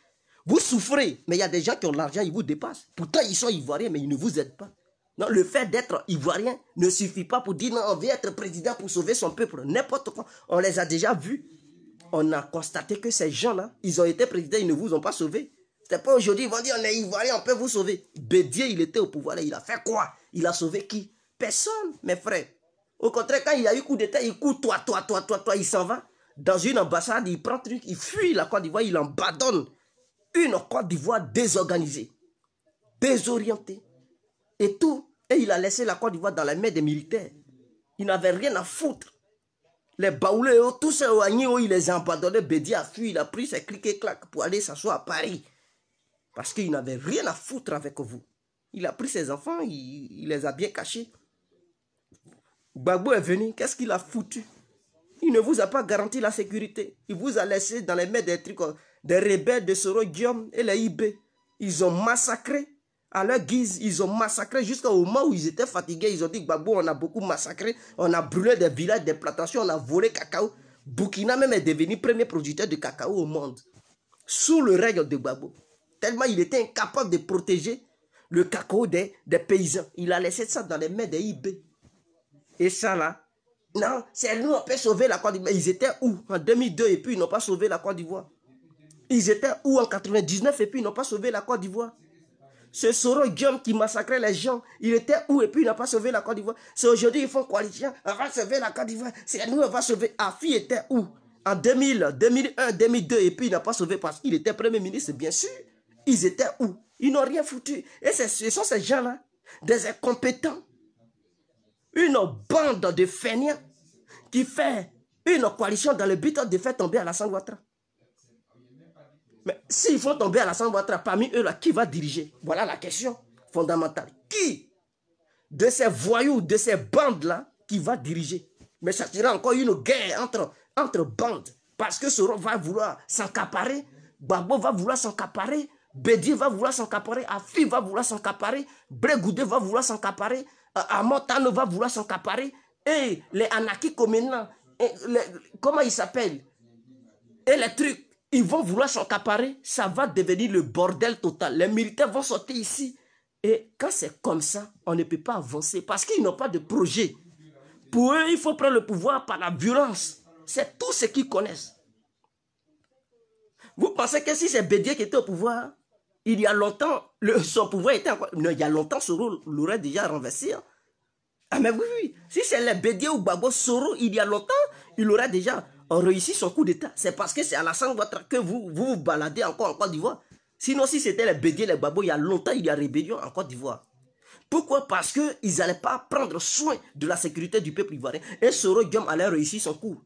Vous souffrez, mais il y a des gens qui ont de l'argent, ils vous dépassent. Pourtant, ils sont Ivoiriens, mais ils ne vous aident pas. Non, le fait d'être Ivoirien ne suffit pas pour dire non, on veut être président pour sauver son peuple. N'importe quoi. On les a déjà vus. On a constaté que ces gens-là, ils ont été présidents, ils ne vous ont pas sauvé. C'est pas aujourd'hui, ils vont dire on est Ivoirien, on peut vous sauver. Bédier, il était au pouvoir là, il a fait quoi? Il a sauvé qui? Personne, mes frères. Au contraire, quand il y a eu coup d'État, il court, toi, il s'en va. Dans une ambassade, il prend truc, il fuit la Côte d'Ivoire, il en badonne. Une Côte d'Ivoire désorganisée, désorientée, et tout. Et il a laissé la Côte d'Ivoire dans la main des militaires. Il n'avait rien à foutre. Les baoulés, tous ces oignons, il les a abandonnés. Bédi a fui, il a pris ses clics et claques pour aller s'asseoir à Paris. Parce qu'il n'avait rien à foutre avec vous. Il a pris ses enfants, il les a bien cachés. Gbagbo est venu, qu'est-ce qu'il a foutu? Il ne vous a pas garanti la sécurité. Il vous a laissé dans les mains des trucs, des rebelles de Soro Guillaume et les IB. Ils ont massacré à leur guise. Ils ont massacré jusqu'au moment où ils étaient fatigués. Ils ont dit Gbagbo, on a beaucoup massacré. On a brûlé des villages, des plantations, on a volé cacao. Burkina même est devenu premier producteur de cacao au monde. Sous le règne de Gbagbo. Tellement il était incapable de protéger le cacao des paysans. Il a laissé ça dans les mains des IB. Et ça là, non, c'est nous, on peut sauver la Côte d'Ivoire. Ils étaient où en 2002 et puis ils n'ont pas sauvé la Côte d'Ivoire? Ils étaient où en 99 et puis ils n'ont pas sauvé la Côte d'Ivoire? Ce Soro Guillaume qui massacrait les gens, il était où et puis il n'a pas sauvé la Côte d'Ivoire? C'est aujourd'hui ils font coalition, on va sauver la Côte d'Ivoire. C'est nous, on va sauver. Afi était où? En 2000, 2001, 2002 et puis il n'a pas sauvé parce qu'il était Premier ministre, bien sûr. Ils étaient où? Ils n'ont rien foutu. Et ce sont ces gens-là, des incompétents. Une bande de fainéants qui fait une coalition dans le but de faire tomber Alassane Ouattara. Mais s'ils font tomber Alassane Ouattara, parmi eux, là, qui va diriger? Voilà la question fondamentale. Qui de ces voyous, de ces bandes-là, qui va diriger? Mais ça sera encore une guerre entre bandes. Parce que Soro va vouloir s'accaparer, Gbagbo va vouloir s'accaparer, Bédier va vouloir s'accaparer, Afi va vouloir s'accaparer, Brégoudé va vouloir s'accaparer, Amotano va vouloir s'accaparer, et les Anaki Komena, comment ils s'appellent? Et les trucs, ils vont vouloir s'accaparer, ça va devenir le bordel total. Les militaires vont sortir ici. Et quand c'est comme ça, on ne peut pas avancer parce qu'ils n'ont pas de projet. Pour eux, il faut prendre le pouvoir par la violence. C'est tout ce qu'ils connaissent. Vous pensez que si c'est Bédier qui était au pouvoir, il y a longtemps, son pouvoir était encore... Non, il y a longtemps, Soro l'aurait déjà renversé. Hein. Ah mais oui, si c'est les Bédier ou Gbagbo, Soro, il y a longtemps, il aurait déjà réussi son coup d'État. C'est parce que c'est Alassane Ouattara que vous baladez encore en Côte d'Ivoire. Sinon, si c'était les Bédier, les Gbagbo, il y a longtemps, il y a rébellion en Côte d'Ivoire. Pourquoi? Parce qu'ils n'allaient pas prendre soin de la sécurité du peuple ivoirien. Et Soro Guillaume allait réussir son coup.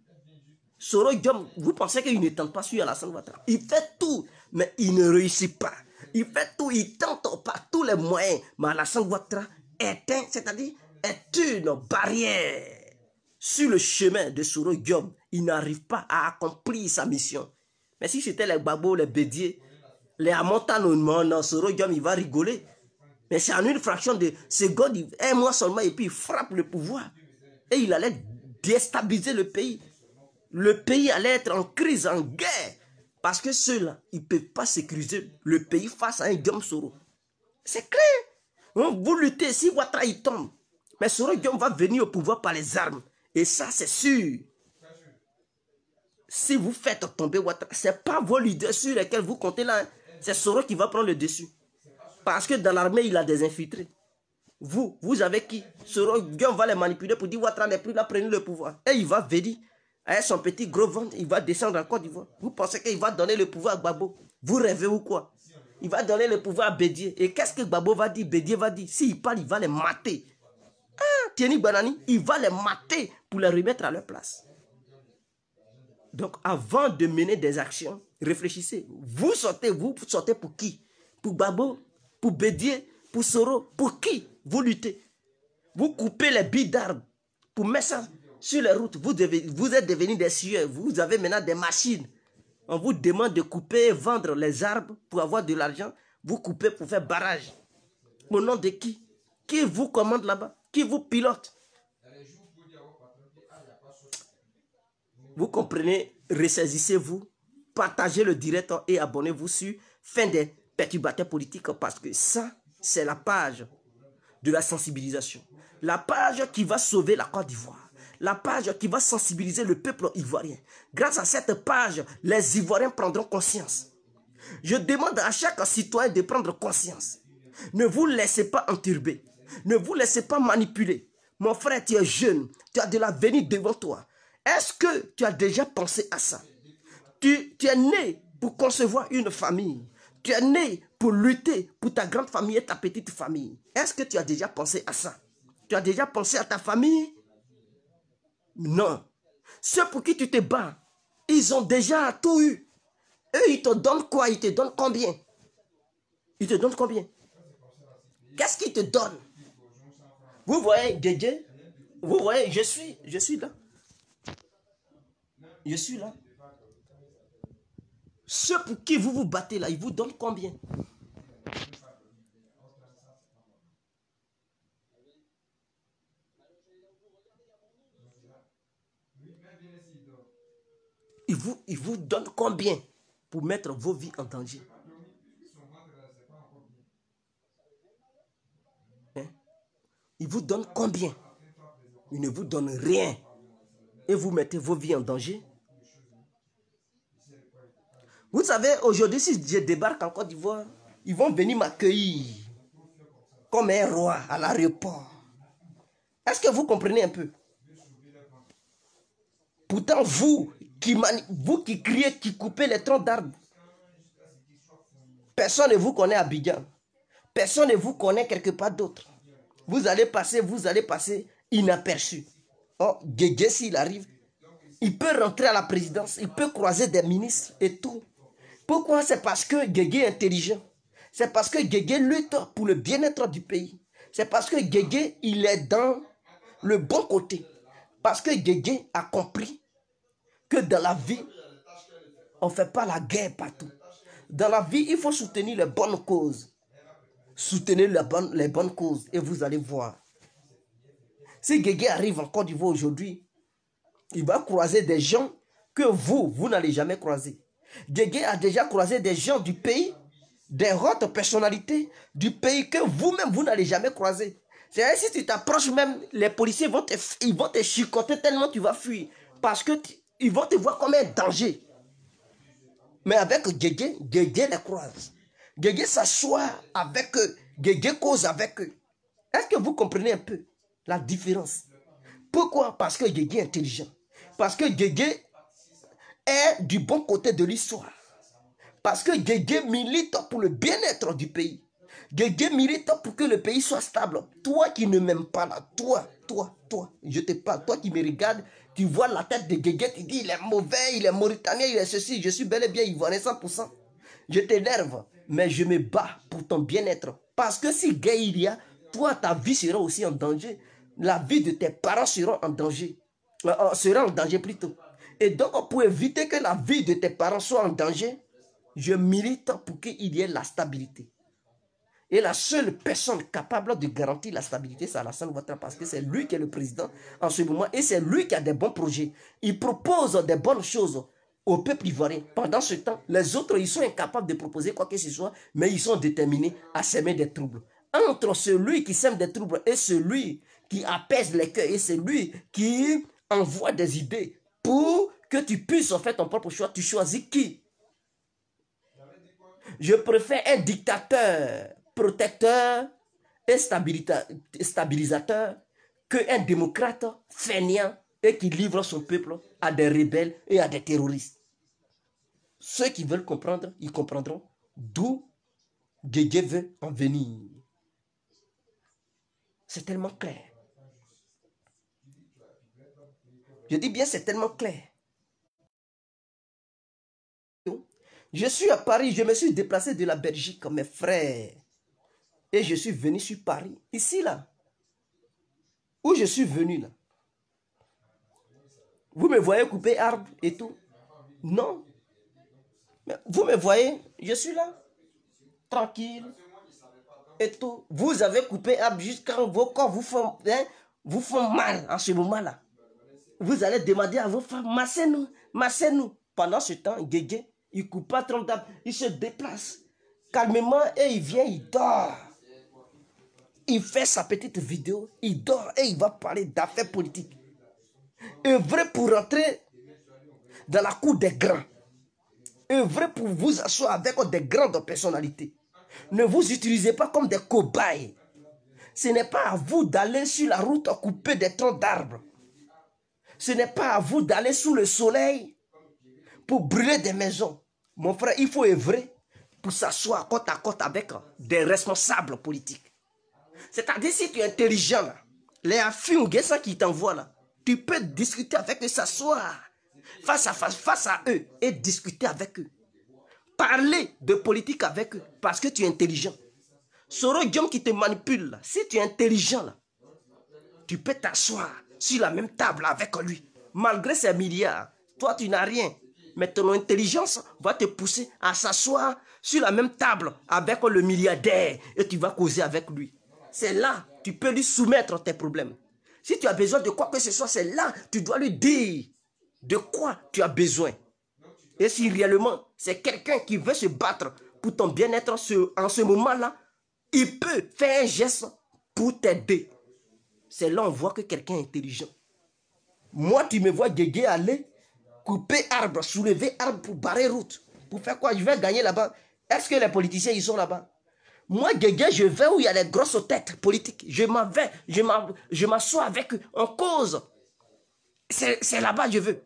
Soro Guillaume, vous pensez qu'il ne tente pas sur Alassane Ouattara? Il fait tout, mais il ne réussit pas. Il fait tout, il tente par tous les moyens. Mais Alassane Ouattara c'est-à-dire est une barrière sur le chemin de Soro Guillaume. Il n'arrive pas à accomplir sa mission. Mais si c'était les Gbagbo, les Bédier, les Amotano, non, Soro Guillaume, il va rigoler. Mais c'est en une fraction de seconde, un mois seulement, et puis il frappe le pouvoir. Et il allait déstabiliser le pays. Le pays allait être en crise, en guerre. Parce que ceux-là, ils ne peuvent pas sécuriser le pays face à un Guillaume Soro. C'est clair. Vous luttez, si Ouattara il tombe. Mais Soro Guillaume va venir au pouvoir par les armes. Et ça, c'est sûr. Si vous faites tomber Ouattara, ce n'est pas vos leaders sur lesquels vous comptez là. C'est Soro qui va prendre le dessus. Parce que dans l'armée, il a des infiltrés. Vous avez qui? Soro, Dieu va les manipuler pour dire, Ouattara n'est plus là, prenez le pouvoir. Et il va venir, avec son petit gros ventre, il va descendre en Côte d'Ivoire. Vous pensez qu'il va donner le pouvoir à Gbagbo? Vous rêvez ou quoi? Il va donner le pouvoir à Bédié. Et qu'est-ce que Gbagbo va dire? Bédié va dire, s'il parle, il va les mater. Ah, Tieni Banani, il va les mater pour les remettre à leur place. Donc, avant de mener des actions, réfléchissez. Vous sortez pour qui? Pour Gbagbo? Pour Bédié? Pour Soro? Pour qui vous luttez? Vous coupez les billes d'arbres pour mettre ça sur les routes. Vous êtes devenus des scieurs. Vous avez maintenant des machines. On vous demande de couper et vendre les arbres pour avoir de l'argent. Vous coupez pour faire barrage. Au nom de qui? Qui vous commande là-bas? Qui vous pilote? Vous comprenez? Ressaisissez-vous, partagez le direct et abonnez-vous sur Fin des perturbateurs politiques parce que ça, c'est la page de la sensibilisation. La page qui va sauver la Côte d'Ivoire. La page qui va sensibiliser le peuple ivoirien. Grâce à cette page, les Ivoiriens prendront conscience. Je demande à chaque citoyen de prendre conscience. Ne vous laissez pas enturber. Ne vous laissez pas manipuler. Mon frère, tu es jeune. Tu as de l'avenir devant toi. Est-ce que tu as déjà pensé à ça? Tu es né pour concevoir une famille. Tu es né pour lutter pour ta grande famille et ta petite famille. Est-ce que tu as déjà pensé à ça? Tu as déjà pensé à ta famille? Non. Ceux pour qui tu te bats, ils ont déjà tout eu. Eux, ils te donnent quoi? Ils te donnent combien? Ils te donnent combien? Qu'est-ce qu'ils te donnent? Vous voyez, Dédé? Vous voyez, je suis là. Je suis là. Ceux pour qui vous vous battez là, ils vous donnent combien? Ils vous donnent combien pour mettre vos vies en danger? Hein? Ils vous donnent combien? Ils ne vous donnent rien. Et vous mettez vos vies en danger? Vous savez, aujourd'hui, si je débarque en Côte d'Ivoire, ils vont venir m'accueillir comme un roi à l'aéroport. Est-ce que vous comprenez un peu? Pourtant, vous qui criez, qui coupez les troncs d'arbres, personne ne vous connaît à Abidjan. Personne ne vous connaît quelque part d'autre. Vous allez passer inaperçu. Oh, Guégué, s'il arrive, il peut rentrer à la présidence, il peut croiser des ministres et tout. Pourquoi? C'est parce que Guégué est intelligent. C'est parce que Guégué lutte pour le bien-être du pays. C'est parce que Guégué, il est dans le bon côté. Parce que Guégué a compris que dans la vie, on ne fait pas la guerre partout. Dans la vie, il faut soutenir les bonnes causes. Soutenez les bonnes causes et vous allez voir. Si Guégué arrive en Côte d'Ivoire aujourd'hui, il va croiser des gens que vous n'allez jamais croiser. Guégué a déjà croisé des gens du pays, des hautes personnalités du pays que vous-même, vous n'allez jamais croiser. C'est-à-dire si tu t'approches même, les policiers vont te chicoter tellement tu vas fuir. Parce qu'ils vont te voir comme un danger. Mais avec Guégué, Guégué les croise. Guégué s'assoit avec eux. Guégué cause avec eux. Est-ce que vous comprenez un peu la différence? Pourquoi? Parce que Guégué est intelligent. Parce que Guégué est du bon côté de l'histoire. Parce que Guégué milite pour le bien-être du pays. Guégué milite pour que le pays soit stable. Toi qui ne m'aimes pas là, toi, je te parle, toi qui me regardes, tu vois la tête de Guégué, tu dis il est mauvais, il est mauritanien, il est ceci, je suis bel et bien ivoirien 100%. Je t'énerve, mais je me bats pour ton bien-être. Parce que si guerre il y a, toi ta vie sera aussi en danger. La vie de tes parents sera en danger. Sera en danger plutôt. Et donc pour éviter que la vie de tes parents soit en danger, je milite pour qu'il y ait la stabilité. Et la seule personne capable de garantir la stabilité, c'est Alassane Ouattara, parce que c'est lui qui est le président en ce moment et c'est lui qui a des bons projets. Il propose des bonnes choses au peuple ivoirien. Pendant ce temps, les autres, ils sont incapables de proposer quoi que ce soit, mais ils sont déterminés à semer des troubles. Entre celui qui sème des troubles et celui qui apaise les cœurs et celui qui envoie des idées pour que tu puisses en faire ton propre choix, tu choisis qui? Je préfère un dictateur, protecteur et stabilisateur qu'un démocrate fainéant et qui livre son peuple à des rebelles et à des terroristes. Ceux qui veulent comprendre, ils comprendront d'où Guégué veut en venir. C'est tellement clair. Je dis bien, c'est tellement clair. Je suis à Paris, je me suis déplacé de la Belgique, mes frères. Et je suis venu sur Paris, ici, là. Où je suis venu, là. Vous me voyez couper arbre et tout? Non. Mais vous me voyez, je suis là, tranquille et tout. Vous avez coupé arbre jusqu'à vos corps vous font mal en ce moment-là. Vous allez demander à vos femmes, massez-nous, massez-nous. Pendant ce temps, Guégué, il ne coupe pas trop d'arbres, il se déplace calmement et il vient, il dort. Il fait sa petite vidéo, il dort et il va parler d'affaires politiques. Œuvrez pour rentrer dans la cour des grands. Œuvrez pour vous asseoir avec des grandes personnalités. Ne vous utilisez pas comme des cobayes. Ce n'est pas à vous d'aller sur la route couper des troncs d'arbres. Ce n'est pas à vous d'aller sous le soleil pour brûler des maisons. Mon frère, il faut œuvrer pour s'asseoir côte à côte avec des responsables politiques. C'est-à-dire, si tu es intelligent, là, les affines qui t'envoient là, tu peux discuter avec eux, s'asseoir face à eux et discuter avec eux. Parler de politique avec eux parce que tu es intelligent. Soro Guillaume qui te manipule, là, si tu es intelligent, là, tu peux t'asseoir sur la même table avec lui. Malgré ses milliards, toi tu n'as rien. Mais ton intelligence va te pousser à s'asseoir sur la même table avec le milliardaire et tu vas causer avec lui. C'est là tu peux lui soumettre tes problèmes. Si tu as besoin de quoi que ce soit, c'est là tu dois lui dire de quoi tu as besoin. Et si réellement c'est quelqu'un qui veut se battre pour ton bien-être en ce moment-là, il peut faire un geste pour t'aider. C'est là on voit que quelqu'un est intelligent. Moi, tu me vois Guégué aller couper arbre, soulever arbre pour barrer route. Pour faire quoi? Je vais gagner là-bas. Est-ce que les politiciens, ils sont là-bas? Moi, Guégué, je vais où il y a les grosses têtes politiques. Je m'en vais, je m'assois avec eux, en cause. C'est là-bas que je veux.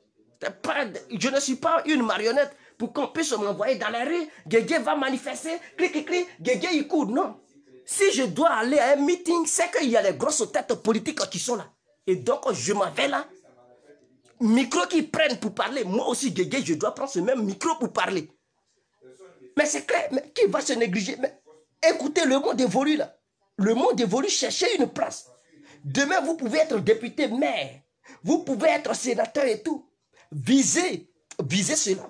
Je ne suis pas une marionnette pour qu'on puisse m'envoyer dans la rue. Guégué va manifester, clic, Guégué, il court. Non. Si je dois aller à un meeting, c'est qu'il y a les grosses têtes politiques qui sont là. Et donc, je m'en vais là. Micro qu'ils prennent pour parler. Moi aussi, Guégué, je dois prendre ce même micro pour parler. Mais c'est clair, mais qui va se négliger? Mais écoutez, le monde évolue là. Le monde évolue, cherchez une place. Demain, vous pouvez être député, maire. Vous pouvez être sénateur et tout. Visez cela.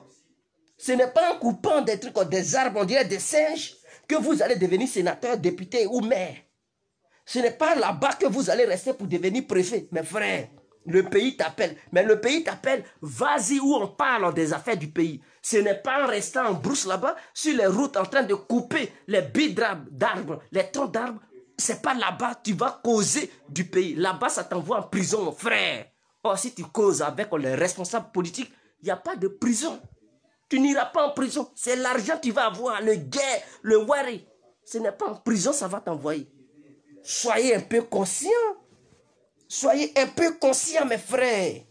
Ce n'est pas en coupant des trucs, des arbres, on dirait des singes, que vous allez devenir sénateur, député ou maire. Ce n'est pas là-bas que vous allez rester pour devenir préfet, mes frères. Le pays t'appelle. Mais le pays t'appelle, vas-y où on parle des affaires du pays. Ce n'est pas en restant en brousse là-bas, sur les routes, en train de couper les billes d'arbres, les troncs d'arbres. C'est pas là-bas, tu vas causer du pays. Là-bas, ça t'envoie en prison, mon frère. Or, si tu causes avec les responsables politiques, il n'y a pas de prison. Tu n'iras pas en prison. C'est l'argent que tu vas avoir, le guet, le wari. Ce n'est pas en prison, ça va t'envoyer. Soyez un peu conscients. Soyez un peu conscients, mes frères.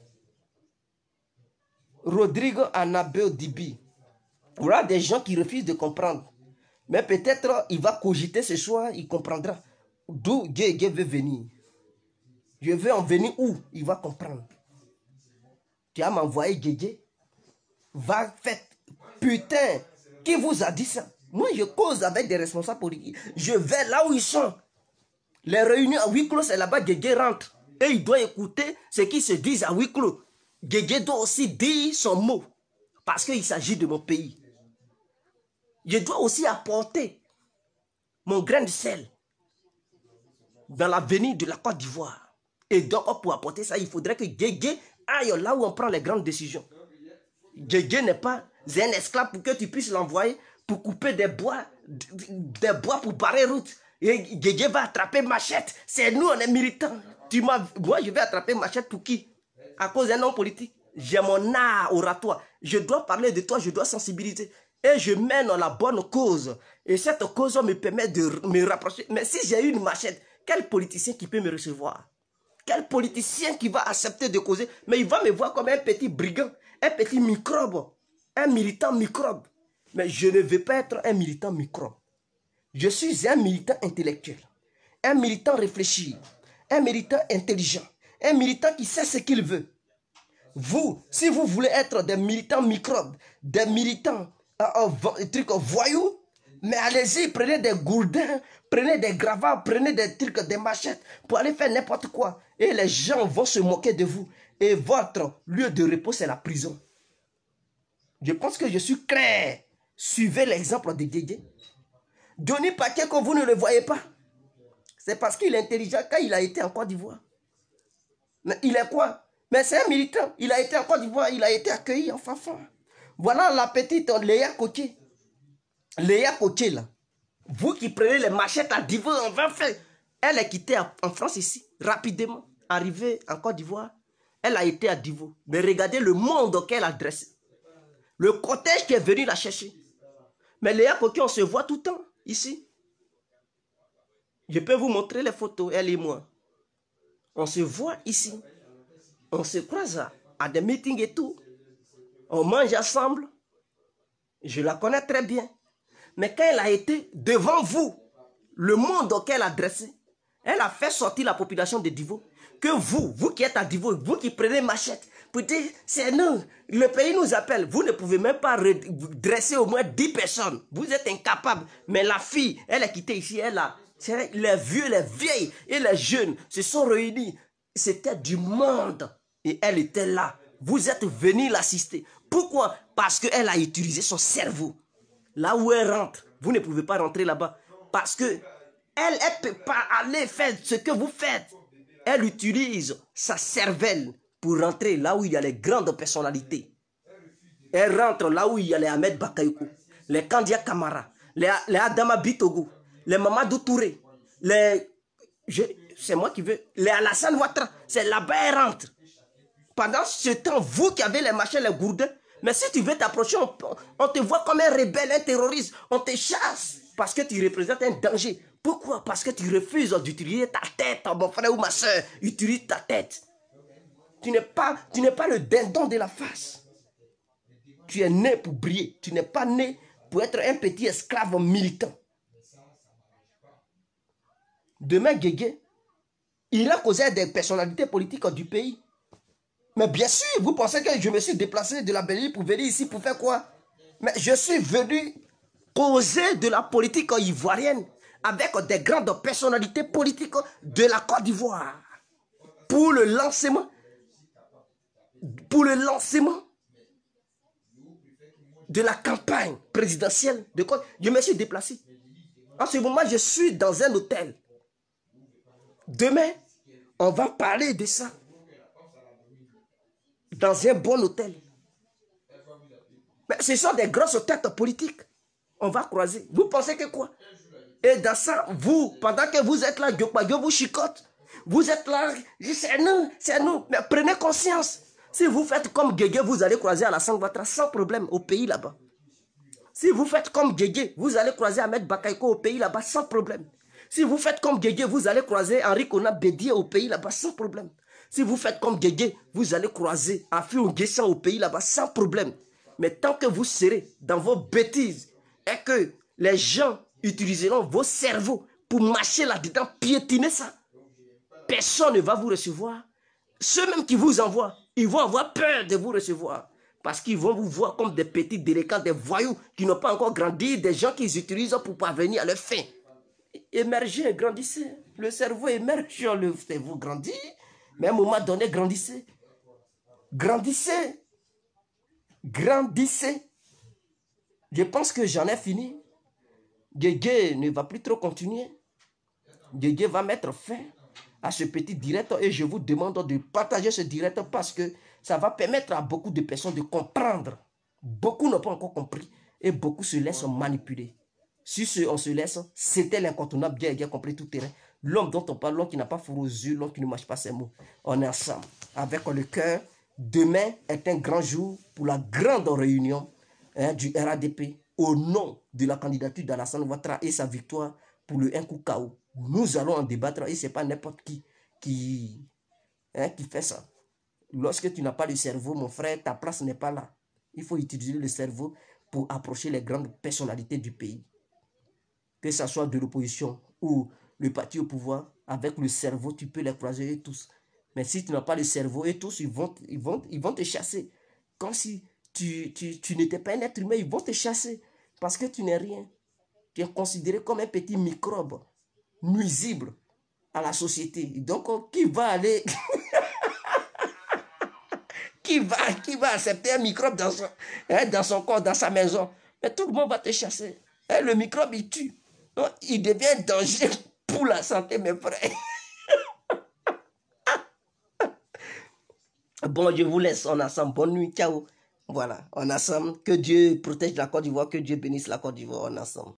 Rodrigo Anabel Dibi. Il y aura des gens qui refusent de comprendre. Mais peut-être il va cogiter ce soir, il comprendra d'où Guégué veut venir. Je veux en venir où? Il va comprendre. Tu as m'envoyé Guégué. Va faire. Putain, qui vous a dit ça? Moi, je cause avec des responsables politiques. Je vais là où ils sont. Les réunions à huis clos, c'est là-bas que Guégué rentre. Et il doit écouter ce qu'ils se disent à huis clos. Guégué doit aussi dire son mot. Parce qu'il s'agit de mon pays. Je dois aussi apporter mon grain de sel dans l'avenir de la Côte d'Ivoire. Et donc, pour apporter ça, il faudrait que Guégué aille là où on prend les grandes décisions. Guégué n'est pas un esclave pour que tu puisses l'envoyer pour couper des bois pour barrer route. Et Guégué va attraper Machette. C'est nous, on est militants. Moi, je vais attraper Machette pour qui? À cause d'un homme politique. J'ai mon art oratoire. Je dois parler de toi, je dois sensibiliser. Et je mène la bonne cause. Et cette cause me permet de me rapprocher. Mais si j'ai une machette, quel politicien qui peut me recevoir? Quel politicien qui va accepter de causer? Mais il va me voir comme un petit brigand, un petit microbe, un militant microbe. Mais je ne veux pas être un militant microbe. Je suis un militant intellectuel, un militant réfléchi, un militant intelligent, un militant qui sait ce qu'il veut. Vous, si vous voulez être des militants microbes, des militants trucs voyous, mais allez-y, prenez des gourdins, prenez des gravats, prenez des trucs, des machettes pour aller faire n'importe quoi. Et les gens vont se moquer de vous. Et votre lieu de repos, c'est la prison. Je pense que je suis clair. Suivez l'exemple de Dédé. Johnny Paquet, que vous ne le voyez pas, c'est parce qu'il est intelligent quand il a été en Côte d'Ivoire. Mais il est quoi? Mais c'est un militant. Il a été en Côte d'Ivoire, il a été accueilli en fanfare. Voilà la petite Léa Cotier. Léa Cotier, là. Vous qui prenez les machettes à Divo, on va faire. Elle est quittée en France ici, rapidement. Arrivée en Côte d'Ivoire, elle a été à Divo. Mais regardez le monde qu'elle a dressé. Le cortège qui est venu la chercher. Mais Léa Cotier, on se voit tout le temps, ici. Je peux vous montrer les photos, elle et moi. On se voit ici. On se croise à des meetings et tout. On mange ensemble. Je la connais très bien. Mais quand elle a été devant vous, le monde qu'elle a dressé, elle a fait sortir la population de Divo. Que vous qui êtes à Divo, vous qui prenez machette, pour dire, c'est nous, le pays nous appelle. Vous ne pouvez même pas dresser au moins 10 personnes. Vous êtes incapables. Mais la fille, elle est quittée ici, elle a... Les vieux, les vieilles et les jeunes se sont réunis. C'était du monde. Et elle était là. Vous êtes venus l'assister. Pourquoi? Parce qu'elle a utilisé son cerveau. Là où elle rentre, vous ne pouvez pas rentrer là-bas. Parce que elle ne peut pas aller faire ce que vous faites. Elle utilise sa cervelle pour rentrer là où il y a les grandes personnalités. Elle rentre là où il y a les Ahmed Bakayoko, les Kandia Kamara, les Adama Bitogo, les Mamadou Touré, c'est moi qui veux, les Alassane Ouattara, c'est là-bas elle rentre. Pendant ce temps, vous qui avez les machins, les gourdins, mais si tu veux t'approcher, on te voit comme un rebelle, un terroriste, on te chasse parce que tu représentes un danger. Pourquoi? Parce que tu refuses d'utiliser ta tête, mon frère ou ma soeur, utilise ta tête. Tu n'es pas le dindon de la face. Tu es né pour briller. Tu n'es pas né pour être un petit esclave militant. Demain, Guégué, il a causé des personnalités politiques du pays. Mais bien sûr, vous pensez que je me suis déplacé de la Belgique pour venir ici pour faire quoi? Mais je suis venu causer de la politique ivoirienne avec des grandes personnalités politiques de la Côte d'Ivoire. Pour le lancement de la campagne présidentielle de Côte. Je me suis déplacé. En ce moment, je suis dans un hôtel. Demain, on va parler de ça. Dans un bon hôtel. Mais ce sont des grosses têtes politiques. On va croiser. Vous pensez que quoi? Et dans ça, vous, pendant que vous êtes là, Diopagio vous chicote. Vous êtes là, c'est nous, c'est nous. Mais prenez conscience. Si vous faites comme Guégué, vous allez croiser Alassane Ouattara sans problème au pays là-bas. Si vous faites comme Guégué, vous allez croiser Ahmed Bakayoko au pays là-bas sans problème. Si vous faites comme Guégué, vous allez croiser Henri Kona Bédié au pays là-bas sans problème. Si vous faites comme Guégué, vous allez croiser Afi Onguessan au pays là-bas sans problème. Mais tant que vous serez dans vos bêtises et que les gens utiliseront vos cerveaux pour marcher là-dedans, piétiner ça, personne ne va vous recevoir. Ceux même qui vous envoient, ils vont avoir peur de vous recevoir. Parce qu'ils vont vous voir comme des petits délinquants, des voyous qui n'ont pas encore grandi, des gens qu'ils utilisent pour parvenir à leur fin. Émergez, grandissez. Le cerveau émerge, le cerveau grandit. Mais à un moment donné, grandissez. Grandissez. Grandissez. Je pense que j'en ai fini. Guégué ne va plus trop continuer. Guégué va mettre fin à ce petit direct et je vous demande de partager ce direct parce que ça va permettre à beaucoup de personnes de comprendre. Beaucoup n'ont pas encore compris et beaucoup se laissent manipuler. Si on se laisse, c'était l'incontournable, bien compris tout terrain. L'homme dont on parle, l'homme qui n'a pas fourré aux yeux, l'homme qui ne mâche pas ses mots. On est ensemble avec le cœur. Demain est un grand jour pour la grande réunion du RADP au nom de la candidature d'Alassane Ouattara et sa victoire pour le 1 coup KO. Nous allons en débattre et ce n'est pas n'importe qui fait ça. Lorsque tu n'as pas le cerveau, mon frère, ta place n'est pas là. Il faut utiliser le cerveau pour approcher les grandes personnalités du pays. Que ce soit de l'opposition ou le parti au pouvoir, avec le cerveau, tu peux les croiser tous. Mais si tu n'as pas le cerveau, et tous, ils vont te chasser. Comme si tu n'étais pas un être humain, ils vont te chasser. Parce que tu n'es rien. Tu es considéré comme un petit microbe nuisible à la société. Donc, qui va aller... qui va accepter un microbe dans son corps, dans sa maison? Mais tout le monde va te chasser. Le microbe, il tue. Donc, il devient un danger pour la santé, mes frères. Bon, je vous laisse. On ensemble. Bonne nuit. Ciao. Voilà. On ensemble. Que Dieu protège la Côte d'Ivoire. Que Dieu bénisse la Côte d'Ivoire. On ensemble.